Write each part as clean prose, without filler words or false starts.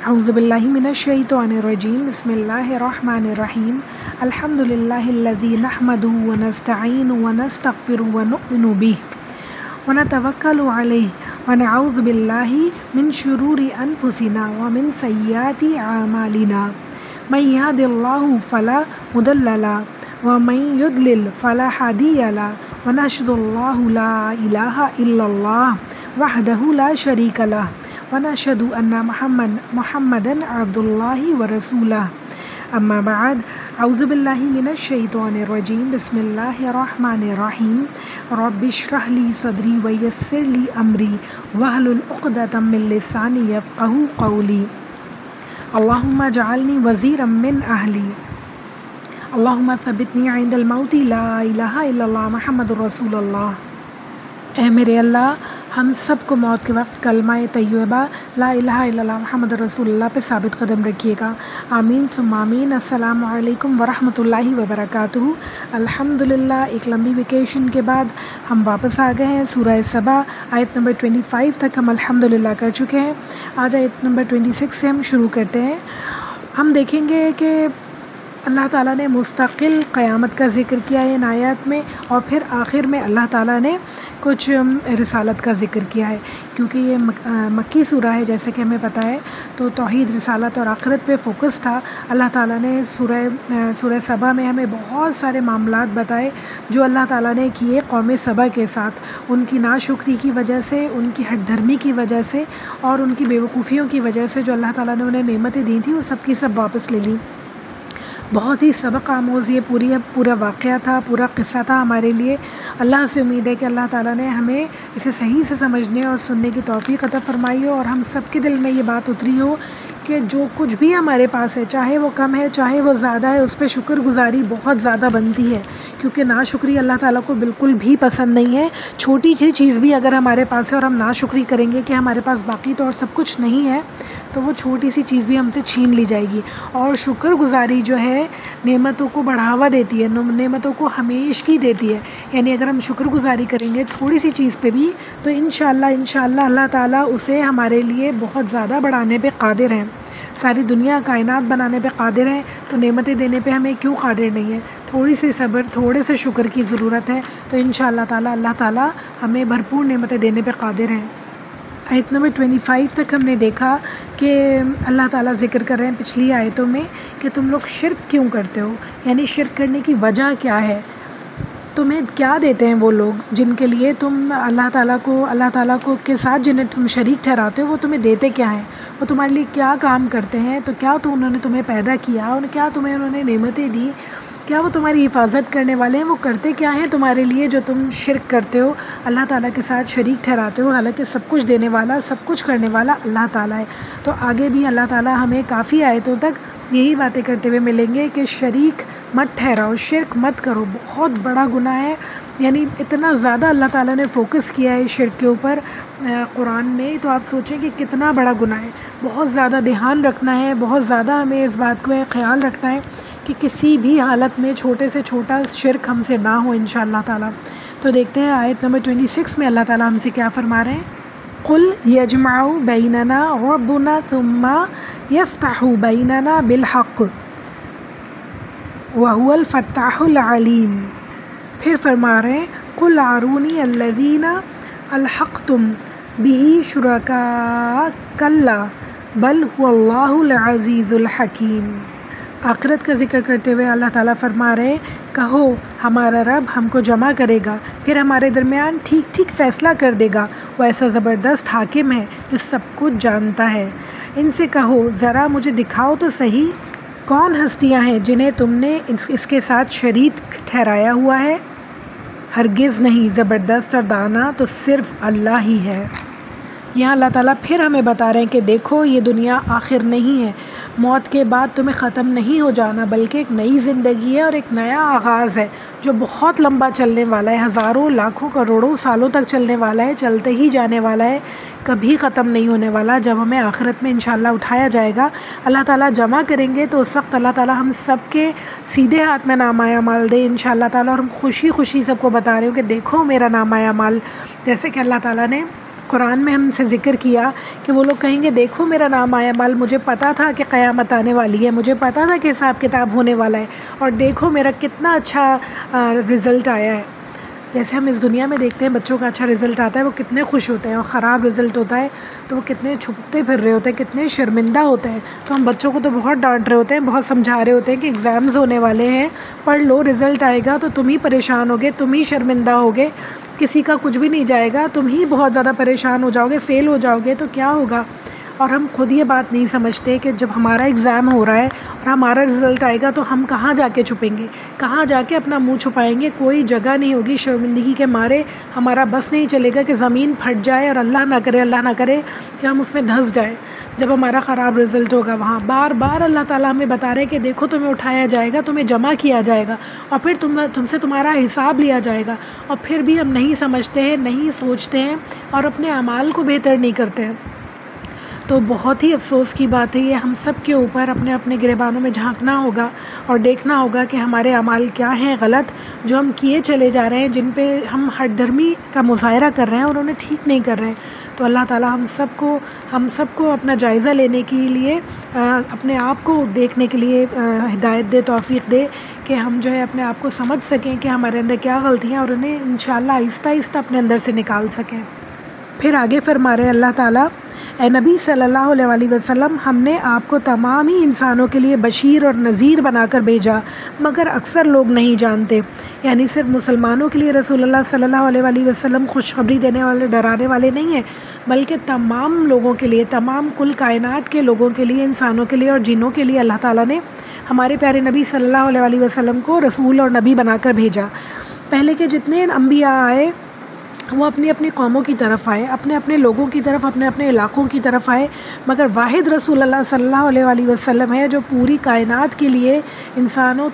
اعوذ باللہ من الشیطان الرجیم بسم اللہ الرحمن الرحیم الحمد للہ الذی نحمده ونستعینه ونستغفره ونؤمن به ونتوکل علیہ ونعوذ باللہ من شرور انفسنا ومن سیئات اعمالنا من یهد اللہ فلا مضل له ومن یضلل فلا ہادی له ونشهد اللہ لا الہ الا اللہ وحدہ لا شریک له ونشهد ان محمدا عبد اللہ ورسولہ اما بعد اعوذ باللہ من الشیطان الرجیم بسم اللہ الرحمن الرحیم رب اشرح لی صدری ویسر لی امری واحلل عقدۃ من لسانی یفقہوا قولی اللہم اجعلنی وزیرا من اہلی اللہم ثبتنی عند الموت لا الہ الا اللہ محمد رسول اللہ۔ اے میرے اللہ، ہم سب کو موت کے وقت کلمہ طیبہ لا الہ الا اللہ محمد رسول اللہ پہ ثابت قدم رکھیے گا، آمین ثم آمین۔ السلام علیکم ورحمۃ اللہ وبرکاتہ۔ الحمدللہ ایک لمبی ویکیشن کے بعد ہم واپس آ گئے ہیں۔ سورہ سبا آیت نمبر 25 تک ہم الحمدللہ کر چکے ہیں۔ آج آیت نمبر 26 سے ہم شروع کرتے ہیں۔ ہم دیکھیں گے کہ اللہ تعالیٰ نے مستقل قیامت کا ذکر کیا ہے ان آیات میں، اور پھر آخر میں اللہ تعالیٰ نے کچھ رسالت کا ذکر کیا ہے، کیونکہ یہ مکی سورہ ہے جیسے کہ ہمیں پتہ ہے، تو توحید، رسالت اور آخرت پہ فوکس تھا۔ اللہ تعالیٰ نے سورہ سبا میں ہمیں بہت سارے معاملات بتائے جو اللہ تعالیٰ نے کیے قوم سبا کے ساتھ، ان کی ناشکری کی وجہ سے، ان کی ہٹ دھرمی کی وجہ سے اور ان کی بیوقوفیوں کی وجہ سے جو اللہ تعالیٰ نے انہیں نعمتیں دی تھیں وہ سب کی سب واپس لے لیں۔ بہت ہی سبق آموز یہ پورا واقعہ تھا، پورا قصہ تھا ہمارے لیے۔ اللہ سے امید ہے کہ اللہ تعالیٰ نے ہمیں اسے صحیح سے سمجھنے اور سننے کی توفیق عطا فرمائی ہو، اور ہم سب کے دل میں یہ بات اتری ہو کہ جو کچھ بھی ہمارے پاس ہے، چاہے وہ کم ہے چاہے وہ زیادہ ہے، اس پہ شکر گزاری بہت زیادہ بنتی ہے، کیونکہ ناشکری اللہ تعالیٰ کو بالکل بھی پسند نہیں ہے۔ چھوٹی سی چیز بھی اگر ہمارے پاس ہے اور ہم ناشکری کریں گے کہ ہمارے پاس باقی تو اور سب کچھ نہیں ہے، تو وہ چھوٹی سی چیز بھی ہم سے چھین لی جائے گی۔ اور شکر گزاری جو ہے نعمتوں کو بڑھاوا دیتی ہے، نعمتوں کو ہمیشگی دیتی ہے۔ یعنی اگر ہم شکر گزاری کریں گے تھوڑی سی چیز پہ بھی تو انشاءاللہ اللہ تعالیٰ اسے ہمارے لیے بہت زیادہ بڑھانے پہ قادر ہیں۔ ساری دنیا کائنات بنانے پہ قادر ہیں، تو نعمتیں دینے پہ ہمیں کیوں قادر نہیں ہے؟ تھوڑی سی صبر، تھوڑے سے شکر کی ضرورت ہے، تو انشاءاللہ اللہ تعالیٰ ہمیں بھرپور نعمتیں دینے پہ قادر ہیں۔ آیت نمبر 25 تک ہم نے دیکھا کہ اللہ تعالیٰ ذکر کر رہے ہیں پچھلی آیتوں میں کہ تم لوگ شرک کیوں کرتے ہو، یعنی شرک کرنے کی وجہ کیا ہے، تمہیں کیا دیتے ہیں وہ لوگ جن کے لیے تم اللہ تعالیٰ کو کے ساتھ جنہیں تم شریک ٹھہراتے ہو، وہ تمہیں دیتے کیا ہیں، وہ تمہارے لیے کیا کام کرتے ہیں، تو کیا تو انہوں نے تمہیں پیدا کیا اور کیا تمہیں انہوں نے نعمتیں دی، کیا وہ تمہاری حفاظت کرنے والے ہیں، وہ کرتے کیا ہیں تمہارے لیے جو تم شرک کرتے ہو، اللہ تعالیٰ کے ساتھ شریک ٹھہراتے ہو، حالانکہ سب کچھ دینے والا، سب کچھ کرنے والا اللہ تعالیٰ ہے۔ تو آگے بھی اللہ تعالیٰ ہمیں کافی آیتوں تک یہی باتیں کرتے ہوئے ملیں گے کہ شریک مت ٹھہراؤ، شرک مت کرو، بہت بڑا گناہ ہے۔ یعنی اتنا زیادہ اللہ تعالیٰ نے فوکس کیا ہے شرک کے اوپر قرآن میں، تو آپ سوچیں کہ کتنا بڑا گناہ ہے۔ بہت زیادہ دھیان رکھنا ہے، بہت زیادہ ہمیں اس بات کو خیال رکھنا ہے کہ کسی بھی حالت میں چھوٹے سے چھوٹا شرک ہم سے نہ ہو انشاءاللہ تعالیٰ۔ تو دیکھتے ہیں آیت نمبر 26 میں اللہ تعالیٰ ہم سے کیا فرما رہے ہیں۔ قُلْ يَجْمَعُ بَيْنَنَا رَبُّنَا ثُمَّ يَفْتَحُ بَيْنَنَا بِالْحَقِّ وَهُوَ الْفَتَّاحُ الْعَلِيمُ۔ پھر فرما رہے ہیں قُلْ أَرُونِيَ الَّذِينَ أَلْحَقْتُمْ بِهِ شُرَكَاءَ كَلَّا بَلْ هُوَ اللَّهُ الْعَزِيزُ الْحَكِيمُ۔ آخرت کا ذکر کرتے ہوئے اللہ تعالیٰ فرما رہے ہیں کہو ہمارا رب ہم کو جمع کرے گا، پھر ہمارے درمیان ٹھیک فیصلہ کر دے گا، وہ ایسا زبردست حاکم ہے جو سب کچھ جانتا ہے۔ ان سے کہو ذرا مجھے دکھاؤ تو صحیح، کون ہستیاں ہیں جنہیں تم نے اس کے ساتھ شریک ٹھہرایا ہوا ہے؟ ہرگز نہیں، زبردست اور دانا تو صرف اللہ ہی ہے۔ یہاں اللہ تعالیٰ پھر ہمیں بتا رہے ہیں کہ دیکھو یہ دنیا آخر نہیں ہے، موت کے بعد تمہیں ختم نہیں ہو جانا، بلکہ ایک نئی زندگی ہے اور ایک نیا آغاز ہے جو بہت لمبا چلنے والا ہے، ہزاروں لاکھوں کروڑوں سالوں تک چلنے والا ہے، چلتے ہی جانے والا ہے، کبھی ختم نہیں ہونے والا۔ جب ہمیں آخرت میں انشاءاللہ اٹھایا جائے گا، اللہ تعالیٰ جمع کریں گے، تو اس وقت اللہ تعالیٰ ہم سب کے سیدھے ہاتھ میں نامہ اعمال دے انشاءاللہ تعالیٰ، اور ہم خوشی خوشی سب کو بتا رہے ہو کہ دیکھو میرا نامہ اعمال، جیسے کہ اللہ تعالیٰ نے قرآن میں ہم سے ذکر کیا کہ وہ لوگ کہیں گے دیکھو میرا نام آیا مال، مجھے پتہ تھا کہ قیامت آنے والی ہے، مجھے پتہ تھا کہ حساب کتاب ہونے والا ہے، اور دیکھو میرا کتنا اچھا رزلٹ آیا ہے۔ جیسے ہم اس دنیا میں دیکھتے ہیں بچوں کا اچھا رزلٹ آتا ہے وہ کتنے خوش ہوتے ہیں، اور خراب رزلٹ ہوتا ہے تو وہ کتنے چھپتے پھر رہے ہوتے ہیں، کتنے شرمندہ ہوتے ہیں۔ تو ہم بچوں کو تو بہت ڈانٹ رہے ہوتے ہیں، بہت سمجھا رہے ہوتے ہیں کہ ایگزامز ہونے والے ہیں، پڑھ لو، رزلٹ آئے گا تو تم ہی پریشان ہوگے، تم ہی شرمندہ ہوگے، کسی کا کچھ بھی نہیں جائے گا، تم ہی بہت زیادہ پریشان ہو جاؤ گے، فیل ہو جاؤ گے تو کیا ہوگا۔ اور ہم خود یہ بات نہیں سمجھتے کہ جب ہمارا ایگزام ہو رہا ہے اور ہمارا رزلٹ آئے گا تو ہم کہاں جا کے چھپیں گے، کہاں جا کے اپنا منہ چھپائیں گے، کوئی جگہ نہیں ہوگی، شرمندگی کے مارے ہمارا بس نہیں چلے گا کہ زمین پھٹ جائے، اور اللہ نہ کرے کہ ہم اس میں دھنس جائیں جب ہمارا خراب رزلٹ ہوگا۔ وہاں بار بار اللہ تعالیٰ ہمیں بتا رہے کہ دیکھو تمہیں اٹھایا جائے گا، تمہیں جمع کیا جائے گا، اور پھر تم سے تمہارا حساب لیا جائے گا، اور پھر بھی ہم نہیں سمجھتے ہیں، نہیں سوچتے ہیں، اور اپنے اعمال کو بہتر نہیں کرتے ہیں۔ تو بہت ہی افسوس کی بات ہے، یہ ہم سب کے اوپر اپنے اپنے گریبانوں میں جھانکنا ہوگا اور دیکھنا ہوگا کہ ہمارے اعمال کیا ہیں غلط جو ہم کیے چلے جا رہے ہیں، جن پہ ہم ہٹ درمی کا مظاہرہ کر رہے ہیں اور انہیں ٹھیک نہیں کر رہے ہیں۔ تو اللہ تعالیٰ ہم سب کو اپنا جائزہ لینے کے لیے، اپنے آپ کو دیکھنے کے لیے ہدایت دے، توفیق دے کہ ہم جو ہے اپنے آپ کو سمجھ سکیں کہ ہمارے اندر کیا غلطیاں، اور انہیں انشاءاللہ آہستہ آہستہ اپنے اندر سے نکال سکیں۔ پھر آگے فرما رہے اللہ تعالیٰ، اے نبی صلی اللہ علیہ وآلہ وسلم، ہم نے آپ کو تمام ہی انسانوں کے لیے بشیر اور نذیر بنا کر بھیجا، مگر اکثر لوگ نہیں جانتے۔ یعنی صرف مسلمانوں کے لیے رسول اللہ صلی اللہ علیہ وآلہ وسلم خوشخبری دینے والے، ڈرانے والے نہیں ہیں، بلکہ تمام لوگوں کے لیے، تمام کل کائنات کے لوگوں کے لیے، انسانوں کے لیے اور جنوں کے لیے اللہ تعالیٰ نے ہمارے پیارے نبی صلی اللہ علیہ وآلہ وسلم کو رسول اور نبی بنا کر بھیجا۔ پہلے کے جتنے انبیاء آئے وہ اپنی اپنی قوموں کی طرف آئے، اپنے اپنے لوگوں کی طرف، اپنے اپنے علاقوں کی طرف آئے، مگر واحد رسول اللہ صلی اللہ علیہ وآلہ وسلم ہے جو پوری کائنات کے لیے،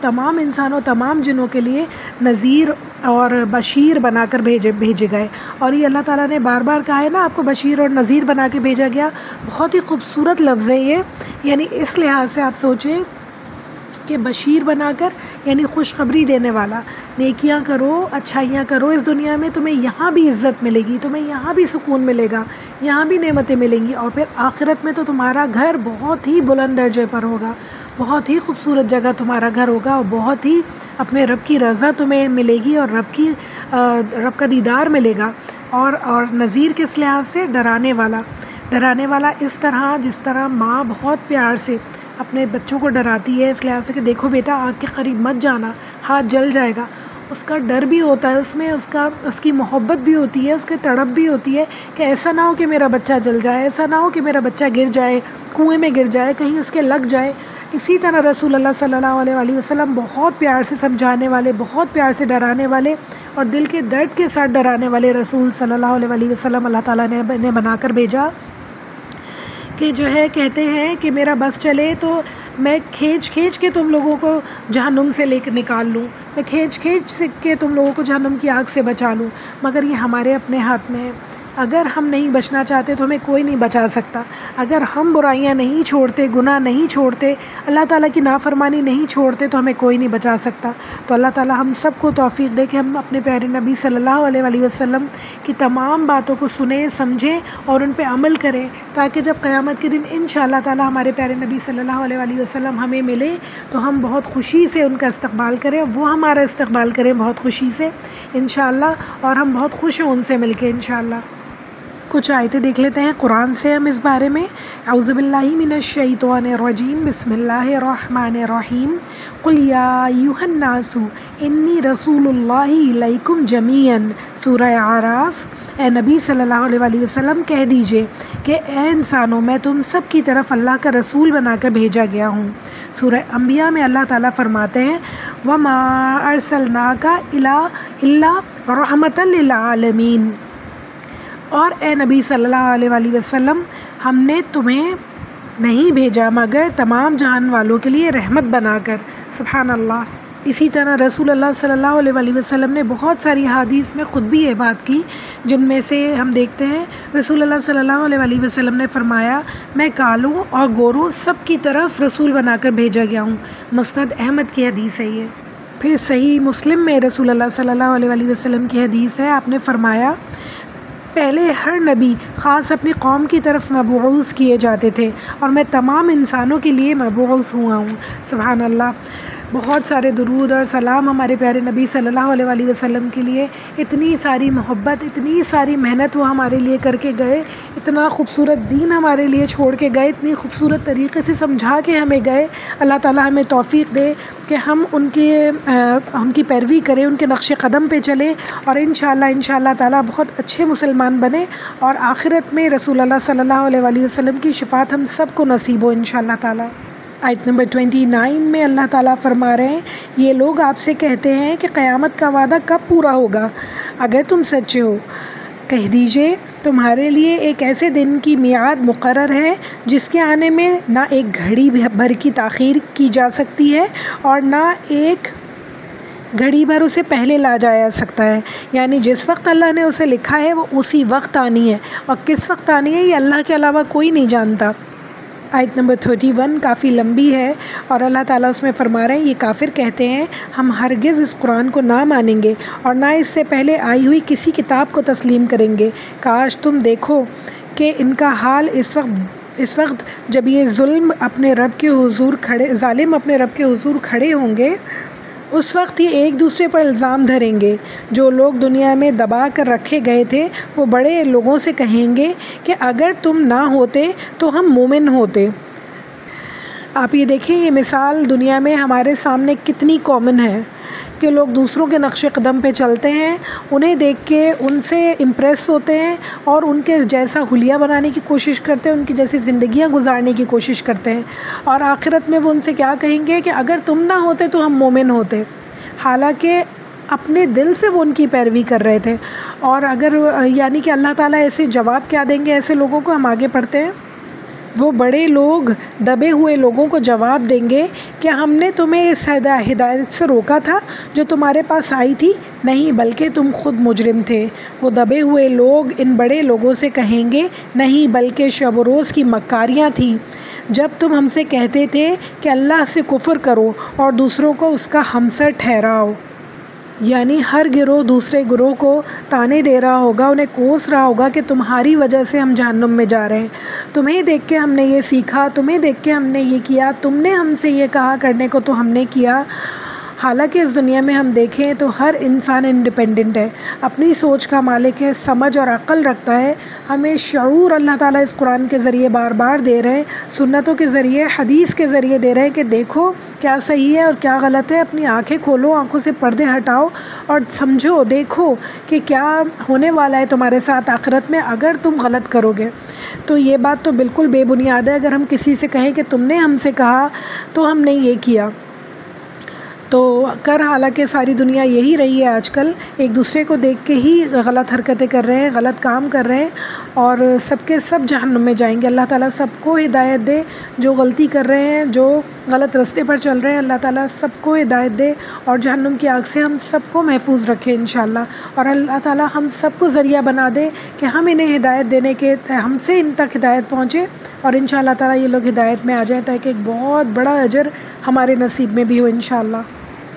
تمام جنوں کے لیے نذیر اور بشیر بنا کر بھیجے گئے۔ اور یہ اللہ تعالیٰ نے بار بار کہا ہے نا، آپ کو بشیر اور نذیر بنا کے بھیجا گیا۔ بہت ہی خوبصورت لفظ ہے یہ، یعنی اس لحاظ سے آپ سوچیں کہ بشیر بنا کر یعنی خوشخبری دینے والا، نیکیاں کرو، اچھائیاں کرو، اس دنیا میں تمہیں یہاں بھی عزت ملے گی، تمہیں یہاں بھی سکون ملے گا، یہاں بھی نعمتیں ملیں گی، اور پھر آخرت میں تو تمہارا گھر بہت ہی بلند درجے پر ہوگا، بہت ہی خوبصورت جگہ تمہارا گھر ہوگا، اور بہت ہی اپنے رب کی رضا تمہیں ملے گی، اور رب کا دیدار ملے گا۔ اور نذیر کس لحاظ سے؟ ڈرانے والا اس طرح جس طرح ماں بہت پیار سے اپنے بچوں کو ڈراتی ہے، اس لحاظ سے کہ دیکھو بیٹا آگ کے قریب مت جانا، ہاتھ جل جائے گا۔ اس کا ڈر بھی ہوتا ہے، اس میں اس کی محبت بھی ہوتی ہے، اس کی تڑپ بھی ہوتی ہے کہ ایسا نہ ہو کہ میرا بچہ جل جائے، ایسا نہ ہو کہ میرا بچہ گر جائے، کنویں میں گر جائے، کہیں اس کے لگ جائے۔ اسی طرح رسول اللہ صلی اللہ علیہ وآلہ وسلم بہت پیار سے سمجھانے والے، بہت پیار سے ڈرانے والے، اور دل کے درد کے ساتھ ڈرانے والے رسول صلی اللہ علیہ وآلہ وسلم اللہ تعالیٰ نے بنا کر بھیجا، کہ جو ہے کہتے ہیں کہ میرا بس چلے تو میں کھینچ کے تم لوگوں کو جہنم سے لے کر نکال لوں، میں کھینچ کے تم لوگوں کو جہنم کی آگ سے بچا لوں، مگر یہ ہمارے اپنے ہاتھ میں ہے۔ اگر ہم نہیں بچنا چاہتے تو ہمیں کوئی نہیں بچا سکتا۔ اگر ہم برائیاں نہیں چھوڑتے، گناہ نہیں چھوڑتے، اللہ تعالیٰ کی نافرمانی نہیں چھوڑتے تو ہمیں کوئی نہیں بچا سکتا۔ تو اللہ تعالیٰ ہم سب کو توفیق دے کہ ہم اپنے پیارے نبی صلی اللہ علیہ وآلہ وسلم کی تمام باتوں کو سنیں، سمجھیں اور ان پہ عمل کریں، تاکہ جب قیامت کے دن انشاءاللہ تعالیٰ ہمارے پیارے نبی صلی اللہ علیہ وآلہ وسلم ہمیں ملے تو ہم بہت خوشی سے ان کا استقبال کریں، وہ ہمارا استقبال کریں بہت خوشی سے انشاءاللہ، اور ہم بہت خوش ہوں ان سے مل کے انشاءاللہ۔ کچھ آیتیں دیکھ لیتے ہیں قرآن سے ہم اس بارے میں۔ اعوذ باللہ من الشیطان الرجیم، بسم اللہ الرحمن الرحیم، قل یا ایھا الناس انی رسول اللہ الیکم جمیعا، سورہ اعراف۔ اے نبی صلی اللہ علیہ وآلہ وسلم کہہ دیجئے کہ اے انسانوں، میں تم سب کی طرف اللہ کا رسول بنا کر بھیجا گیا ہوں۔ سورہ انبیاء میں اللہ تعالیٰ فرماتے ہیں وما ارسلناک الا رحمۃ للعالمین، اور اے نبی صلی اللہ علیہ وآلہ وسلم، ہم نے تمہیں نہیں بھیجا مگر تمام جہان والوں کے لیے رحمت بنا کر۔ سبحان اللہ۔ اسی طرح رسول اللہ صلی اللہ علیہ وآلہ وسلم نے بہت ساری حدیث میں خود بھی یہ بات کی، جن میں سے ہم دیکھتے ہیں رسول اللہ صلی اللہ علیہ وآلہ وسلم نے فرمایا میں کالوں اور گوروں سب کی طرف رسول بنا کر بھیجا گیا ہوں۔ مسند احمد کی حدیث ہے یہ۔ پھر صحیح مسلم میں رسول اللہ صلی اللہ علیہ وآلہ وسلم کی حدیث ہے، آپ نے فرمایا پہلے ہر نبی خاص اپنی قوم کی طرف مبعوث کیے جاتے تھے اور میں تمام انسانوں کے لیے مبعوث ہوا ہوں۔ سبحان اللہ۔ بہت سارے درود اور سلام ہمارے پیارے نبی صلی اللہ علیہ وآلہ وسلم کے لیے۔ اتنی ساری محبت، اتنی ساری محنت وہ ہمارے لیے کر کے گئے، اتنا خوبصورت دین ہمارے لیے چھوڑ کے گئے، اتنی خوبصورت طریقے سے سمجھا کے ہمیں گئے۔ اللہ تعالیٰ ہمیں توفیق دے کہ ہم ان کی پیروی کریں، ان کے نقش قدم پہ چلیں، اور انشاءاللہ تعالیٰ بہت اچھے مسلمان بنیں، اور آخرت میں رسول اللہ صلی اللہ علیہ وآلہ وسلم کی شفاعت ہم سب کو نصیب ہو انشاءاللہ تعالیٰ۔ آیت نمبر 29 میں اللہ تعالیٰ فرما رہے ہیں، یہ لوگ آپ سے کہتے ہیں کہ قیامت کا وعدہ کب پورا ہوگا؟ اگر تم سچے ہو کہہ دیجئے تمہارے لیے ایک ایسے دن کی میعاد مقرر ہے جس کے آنے میں نہ ایک گھڑی بھر کی تاخیر کی جا سکتی ہے اور نہ ایک گھڑی بھر اسے پہلے لا جایا سکتا ہے، یعنی جس وقت اللہ نے اسے لکھا ہے وہ اسی وقت آنی ہے، اور کس وقت آنی ہے یہ اللہ کے علاوہ کوئی نہیں جانتا۔ آیت نمبر 31 کافی لمبی ہے، اور اللہ تعالیٰ اس میں فرما رہے ہیں، یہ کافر کہتے ہیں ہم ہرگز اس قرآن کو نہ مانیں گے اور نہ اس سے پہلے آئی ہوئی کسی کتاب کو تسلیم کریں گے۔ کاش تم دیکھو کہ ان کا حال اس وقت جب یہ ظالم اپنے رب کے حضور کھڑے ہوں گے، اس وقت یہ ایک دوسرے پر الزام دھریں گے۔ جو لوگ دنیا میں دبا کر رکھے گئے تھے وہ بڑے لوگوں سے کہیں گے کہ اگر تم نہ ہوتے تو ہم مومن ہوتے۔ آپ یہ دیکھیں، یہ مثال دنیا میں ہمارے سامنے کتنی کامن ہے کہ لوگ دوسروں کے نقش قدم پہ چلتے ہیں، انہیں دیکھ کے ان سے امپریس ہوتے ہیں اور ان کے جیسا حلیہ بنانے کی کوشش کرتے ہیں، ان کی جیسی زندگیاں گزارنے کی کوشش کرتے ہیں، اور آخرت میں وہ ان سے کیا کہیں گے کہ اگر تم نہ ہوتے تو ہم مومن ہوتے، حالانکہ اپنے دل سے وہ ان کی پیروی کر رہے تھے۔ اور اگر یعنی کہ اللہ تعالیٰ ایسے جواب کیا دیں گے ایسے لوگوں کو؟ ہم آگے پڑھتے ہیں۔ وہ بڑے لوگ دبے ہوئے لوگوں کو جواب دیں گے کہ ہم نے تمہیں اس ہدایت سے روکا تھا جو تمہارے پاس آئی تھی؟ نہیں، بلکہ تم خود مجرم تھے۔ وہ دبے ہوئے لوگ ان بڑے لوگوں سے کہیں گے، نہیں، بلکہ شب و روز کی مکاریاں تھیں جب تم ہم سے کہتے تھے کہ اللہ سے کفر کرو اور دوسروں کو اس کا ہمسر ٹھہراؤ۔ یعنی ہر گروہ دوسرے گروہ کو تانے دے رہا ہوگا، انہیں کوس رہا ہوگا کہ تمہاری وجہ سے ہم جہنم میں جا رہے ہیں، تمہیں دیکھ کے ہم نے یہ سیکھا، تمہیں دیکھ کے ہم نے یہ کیا، تم نے ہم سے یہ کہا کرنے کو تو ہم نے کیا۔ حالانکہ اس دنیا میں ہم دیکھیں تو ہر انسان انڈیپینڈنٹ ہے، اپنی سوچ کا مالک ہے، سمجھ اور عقل رکھتا ہے۔ ہمیں شعور اللہ تعالیٰ اس قرآن کے ذریعے بار بار دے رہے ہیں، سنتوں کے ذریعے، حدیث کے ذریعے دے رہے ہیں کہ دیکھو کیا صحیح ہے اور کیا غلط ہے، اپنی آنکھیں کھولو، آنکھوں سے پردے ہٹاؤ اور سمجھو، دیکھو کہ کیا ہونے والا ہے تمہارے ساتھ آخرت میں اگر تم غلط کرو گے۔ تو یہ بات تو بالکل بے بنیاد ہے اگر ہم کسی سے کہیں کہ تم نے ہم سے کہا تو ہم نے یہ کیا، تو حالانکہ ساری دنیا یہی رہی ہے آج کل، ایک دوسرے کو دیکھ کے ہی غلط حرکتیں کر رہے ہیں، غلط کام کر رہے ہیں، اور سب کے سب جہنم میں جائیں گے۔ اللہ تعالیٰ سب کو ہدایت دے، جو غلطی کر رہے ہیں، جو غلط راستے پر چل رہے ہیں، اللہ تعالیٰ سب کو ہدایت دے اور جہنم کی آگ سے ہم سب کو محفوظ رکھے انشاءاللہ، اور اللہ تعالیٰ ہم سب کو ذریعہ بنا دے کہ ہم انہیں ہدایت دینے کے، ہم سے ان تک ہدایت پہنچے، اور انشاءاللہ تعالیٰ یہ لوگ ہدایت میں آ جائیں تاکہ ایک بہت بڑا اجر ہمارے نصیب میں بھی ہو انشاءاللہ۔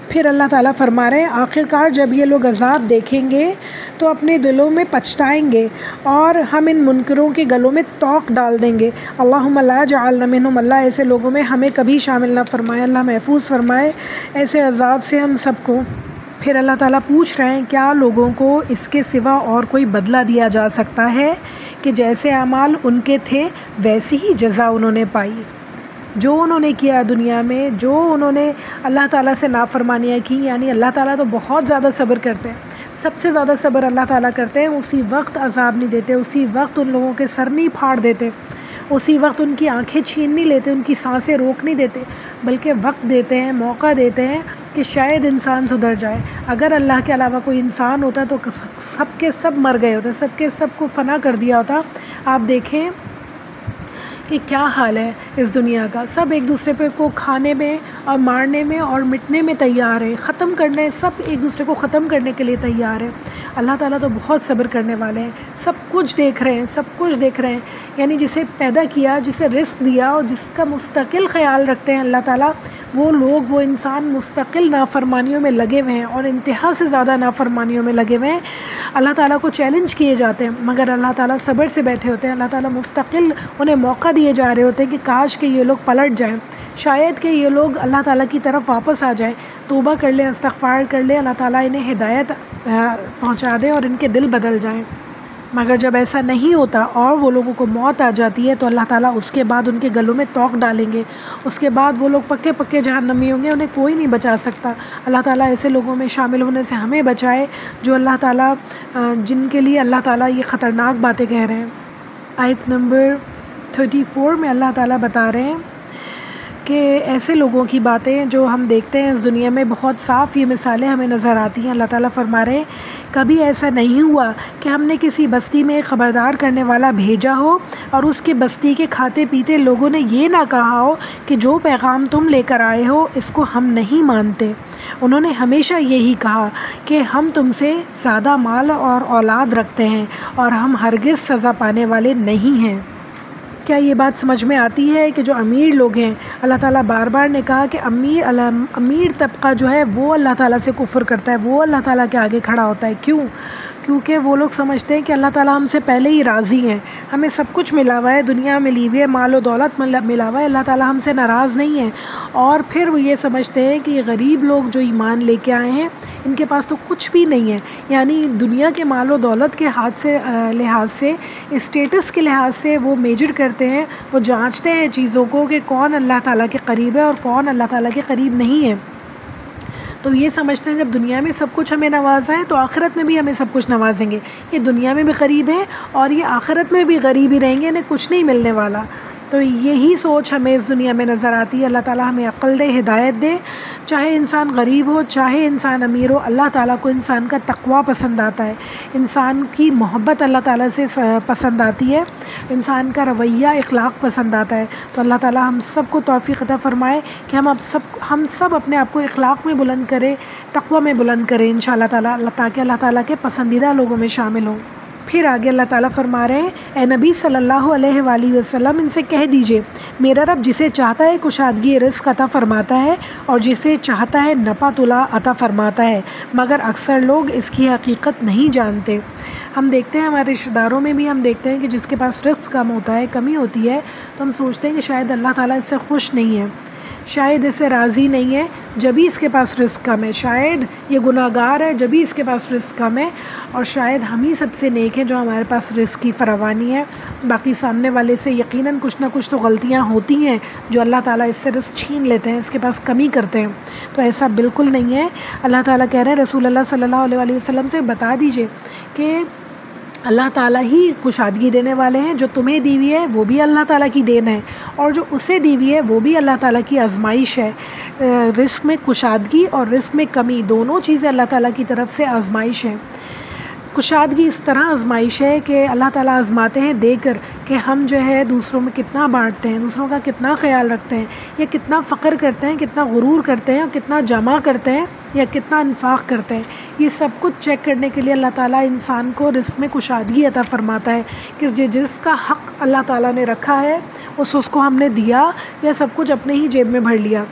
پھر اللہ تعالیٰ فرما رہے ہیں، آخرکار جب یہ لوگ عذاب دیکھیں گے تو اپنے دلوں میں پچھتائیں گے اور ہم ان منکروں کے گلوں میں توق ڈال دیں گے۔ اللہم لا جعلنا منہم، اللہ ایسے لوگوں میں ہمیں کبھی شامل نہ فرمائے، اللہ محفوظ فرمائے ایسے عذاب سے ہم سب کو۔ پھر اللہ تعالیٰ پوچھ رہے ہیں، کیا لوگوں کو اس کے سوا اور کوئی بدلہ دیا جا سکتا ہے کہ جیسے اعمال ان کے تھے ویسی ہی جزا انہوں نے پائی؟ جو انہوں نے کیا دنیا میں، جو انہوں نے اللہ تعالیٰ سے نافرمانیاں کی، یعنی اللہ تعالیٰ تو بہت زیادہ صبر کرتے ہیں، سب سے زیادہ صبر اللہ تعالیٰ کرتے ہیں، اسی وقت عذاب نہیں دیتے، اسی وقت ان لوگوں کے سر نہیں پھاڑ دیتے، اسی وقت ان کی آنکھیں چھین نہیں لیتے، ان کی سانسیں روک نہیں دیتے، بلکہ وقت دیتے ہیں، موقع دیتے ہیں کہ شاید انسان سدھر جائے۔ اگر اللہ کے علاوہ کوئی انسان ہوتا تو سب کے سب مر گئے ہوتے، سب کے سب کو فنا کر دیا ہوتا۔ آپ دیکھیں کہ کیا حال ہے اس دنیا کا، سب ایک دوسرے پہ کو کھانے میں اور مارنے میں اور مٹنے میں تیار ہے، ختم کرنے، سب ایک دوسرے کو ختم کرنے کے لیے تیار ہے۔ اللہ تعالیٰ تو بہت صبر کرنے والے ہیں، سب کچھ دیکھ رہے ہیں، سب کچھ دیکھ رہے ہیں، یعنی جسے پیدا کیا، جسے رزق دیا اور جس کا مستقل خیال رکھتے ہیں اللہ تعالیٰ، وہ لوگ وہ انسان مستقل نافرمانیوں میں لگے ہوئے ہیں اور انتہا سے زیادہ نافرمانیوں میں لگے ہوئے ہیں، اللہ تعالیٰ کو چیلنج کیے جاتے ہیں، مگر اللہ تعالیٰ صبر سے بیٹھے ہوتے ہیں، اللہ تعالیٰ مستقل انہیں موقع دیے جا رہے ہوتے ہیں کہ کاش کہ یہ لوگ پلٹ جائیں، شاید کہ یہ لوگ اللہ تعالیٰ کی طرف واپس آ جائیں، توبہ کر لیں، استغفار کر لیں، اللہ تعالیٰ انہیں ہدایت پہنچا دے اور ان کے دل بدل جائیں۔ مگر جب ایسا نہیں ہوتا اور وہ لوگوں کو موت آ جاتی ہے تو اللہ تعالیٰ اس کے بعد ان کے گلوں میں توق ڈالیں گے، اس کے بعد وہ لوگ پکے پکے جہنمی ہوں گے، انہیں کوئی نہیں بچا سکتا۔ اللہ تعالیٰ ایسے لوگوں میں شامل ہونے سے ہمیں بچائے جو اللہ تعالیٰ جن کے لیے اللہ تعالیٰ یہ خطرناک باتیں کہہ رہے ہیں۔ آیت نمبر 34 میں اللہ تعالیٰ بتا رہے ہیں کہ ایسے لوگوں کی باتیں جو ہم دیکھتے ہیں اس دنیا میں، بہت صاف یہ مثالیں ہمیں نظر آتی ہیں۔ اللہ تعالیٰ فرما رہے ہیں کبھی ایسا نہیں ہوا کہ ہم نے کسی بستی میں ایک خبردار کرنے والا بھیجا ہو اور اس کے بستی کے کھاتے پیتے لوگوں نے یہ نہ کہا ہو کہ جو پیغام تم لے کر آئے ہو اس کو ہم نہیں مانتے۔ انہوں نے ہمیشہ یہی کہا کہ ہم تم سے زیادہ مال اور اولاد رکھتے ہیں اور ہم ہرگز سزا پانے والے نہیں ہیں۔ کیا یہ بات سمجھ میں آتی ہے کہ جو امیر لوگ ہیں، اللہ تعالیٰ بار بار نے کہا کہ امیر طبقہ جو ہے وہ اللہ تعالیٰ سے کفر کرتا ہے، وہ اللہ تعالیٰ کے آگے کھڑا ہوتا ہے۔ کیوں؟ کیونکہ وہ لوگ سمجھتے ہیں کہ اللہ تعالیٰ ہم سے پہلے ہی راضی ہیں، ہمیں سب کچھ ملا ہوا ہے، دنیا ملی ہوئی ہے، مال و دولت ملا ہوا ہے، اللہ تعالیٰ ہم سے ناراض نہیں ہے۔ اور پھر وہ یہ سمجھتے ہیں کہ یہ غریب لوگ جو ایمان لے کے آئے ہیں ان کے پاس تو کچھ بھی نہیں ہے، یعنی دنیا کے مال و دولت کے لحاظ سے، اسٹیٹس کے لحاظ سے وہ میجر کرتے ہیں، وہ جانچتے ہیں چیزوں کو کہ کون اللہ تعالیٰ کے قریب ہے اور کون اللہ تعالیٰ کے قریب نہیں ہے۔ تو یہ سمجھتے ہیں جب دنیا میں سب کچھ ہمیں نوازا ہے تو آخرت میں بھی ہمیں سب کچھ نوازیں گے، یہ دنیا میں بھی غریب ہیں اور یہ آخرت میں بھی غریب ہی رہیں گے، انہیں کچھ نہیں ملنے والا۔ تو یہی سوچ ہمیں اس دنیا میں نظر آتی ہے۔ اللہ تعالیٰ ہمیں عقل دے، ہدایت دے، چاہے انسان غریب ہو چاہے انسان امیر ہو، اللہ تعالیٰ کو انسان کا تقویٰ پسند آتا ہے، انسان کی محبت اللہ تعالیٰ سے پسند آتی ہے، انسان کا رویہ اخلاق پسند آتا ہے۔ تو اللہ تعالیٰ ہم سب کو توفیق عطا فرمائے کہ ہم سب اپنے آپ کو اخلاق میں بلند کریں، تقویٰ میں بلند کریں انشاءاللہ تعالیٰ، تاکہ اللہ تعالیٰ کے پسندیدہ لوگوں میں شامل ہوں۔ پھر آگے اللہ تعالیٰ فرما رہے ہیں، اے نبی صلی اللہ علیہ وآلہ وسلم ان سے کہہ دیجئے میرا رب جسے چاہتا ہے کشادگی رزق عطا فرماتا ہے اور جسے چاہتا ہے نپا تلا عطا فرماتا ہے، مگر اکثر لوگ اس کی حقیقت نہیں جانتے۔ ہم دیکھتے ہیں ہمارے رشتہ داروں میں بھی، ہم دیکھتے ہیں کہ جس کے پاس رزق کم ہوتا ہے، کمی ہوتی ہے، تو ہم سوچتے ہیں کہ شاید اللہ تعالیٰ اس سے خوش نہیں ہے، شاید اس سے راضی نہیں ہے، جبھی اس کے پاس رزق کم ہے، شاید یہ گناہ گار ہے جبھی اس کے پاس رزق کم ہے، اور شاید ہم ہی سب سے نیک ہیں جو ہمارے پاس رزق کی فراوانی ہے، باقی سامنے والے سے یقیناً کچھ نہ کچھ تو غلطیاں ہوتی ہیں جو اللہ تعالیٰ اس سے رزق چھین لیتے ہیں، اس کے پاس کمی کرتے ہیں۔ تو ایسا بالکل نہیں ہے۔ اللہ تعالیٰ کہہ رہے ہیں رسول اللہ صلی اللہ علیہ وآلہ وسلم سے بتا دیجئے کہ اللہ تعالیٰ ہی کشادگی دینے والے ہیں، جو تمہیں دی ہوئی ہے وہ بھی اللہ تعالیٰ کی دین ہے، اور جو اسے دی ہوئی ہے وہ بھی اللہ تعالیٰ کی آزمائش ہے۔ رزق میں کشادگی اور رزق میں کمی دونوں چیزیں اللہ تعالیٰ کی طرف سے آزمائش ہیں۔ کشادگی اس طرح آزمائش ہے کہ اللہ تعالیٰ آزماتے ہیں دے کر کہ ہم جو ہے دوسروں میں کتنا بانٹتے ہیں، دوسروں کا کتنا خیال رکھتے ہیں، یا کتنا فقر کرتے ہیں، کتنا غرور کرتے ہیں، اور کتنا جمع کرتے ہیں یا کتنا انفاق کرتے ہیں۔ یہ سب کچھ چیک کرنے کے لیے اللہ تعالیٰ انسان کو رزق میں کشادگی عطا فرماتا ہے کہ جس کا حق اللہ تعالیٰ نے رکھا ہے اس کو ہم نے دیا، یا سب کچھ اپنے ہی جیب میں بھر لیا۔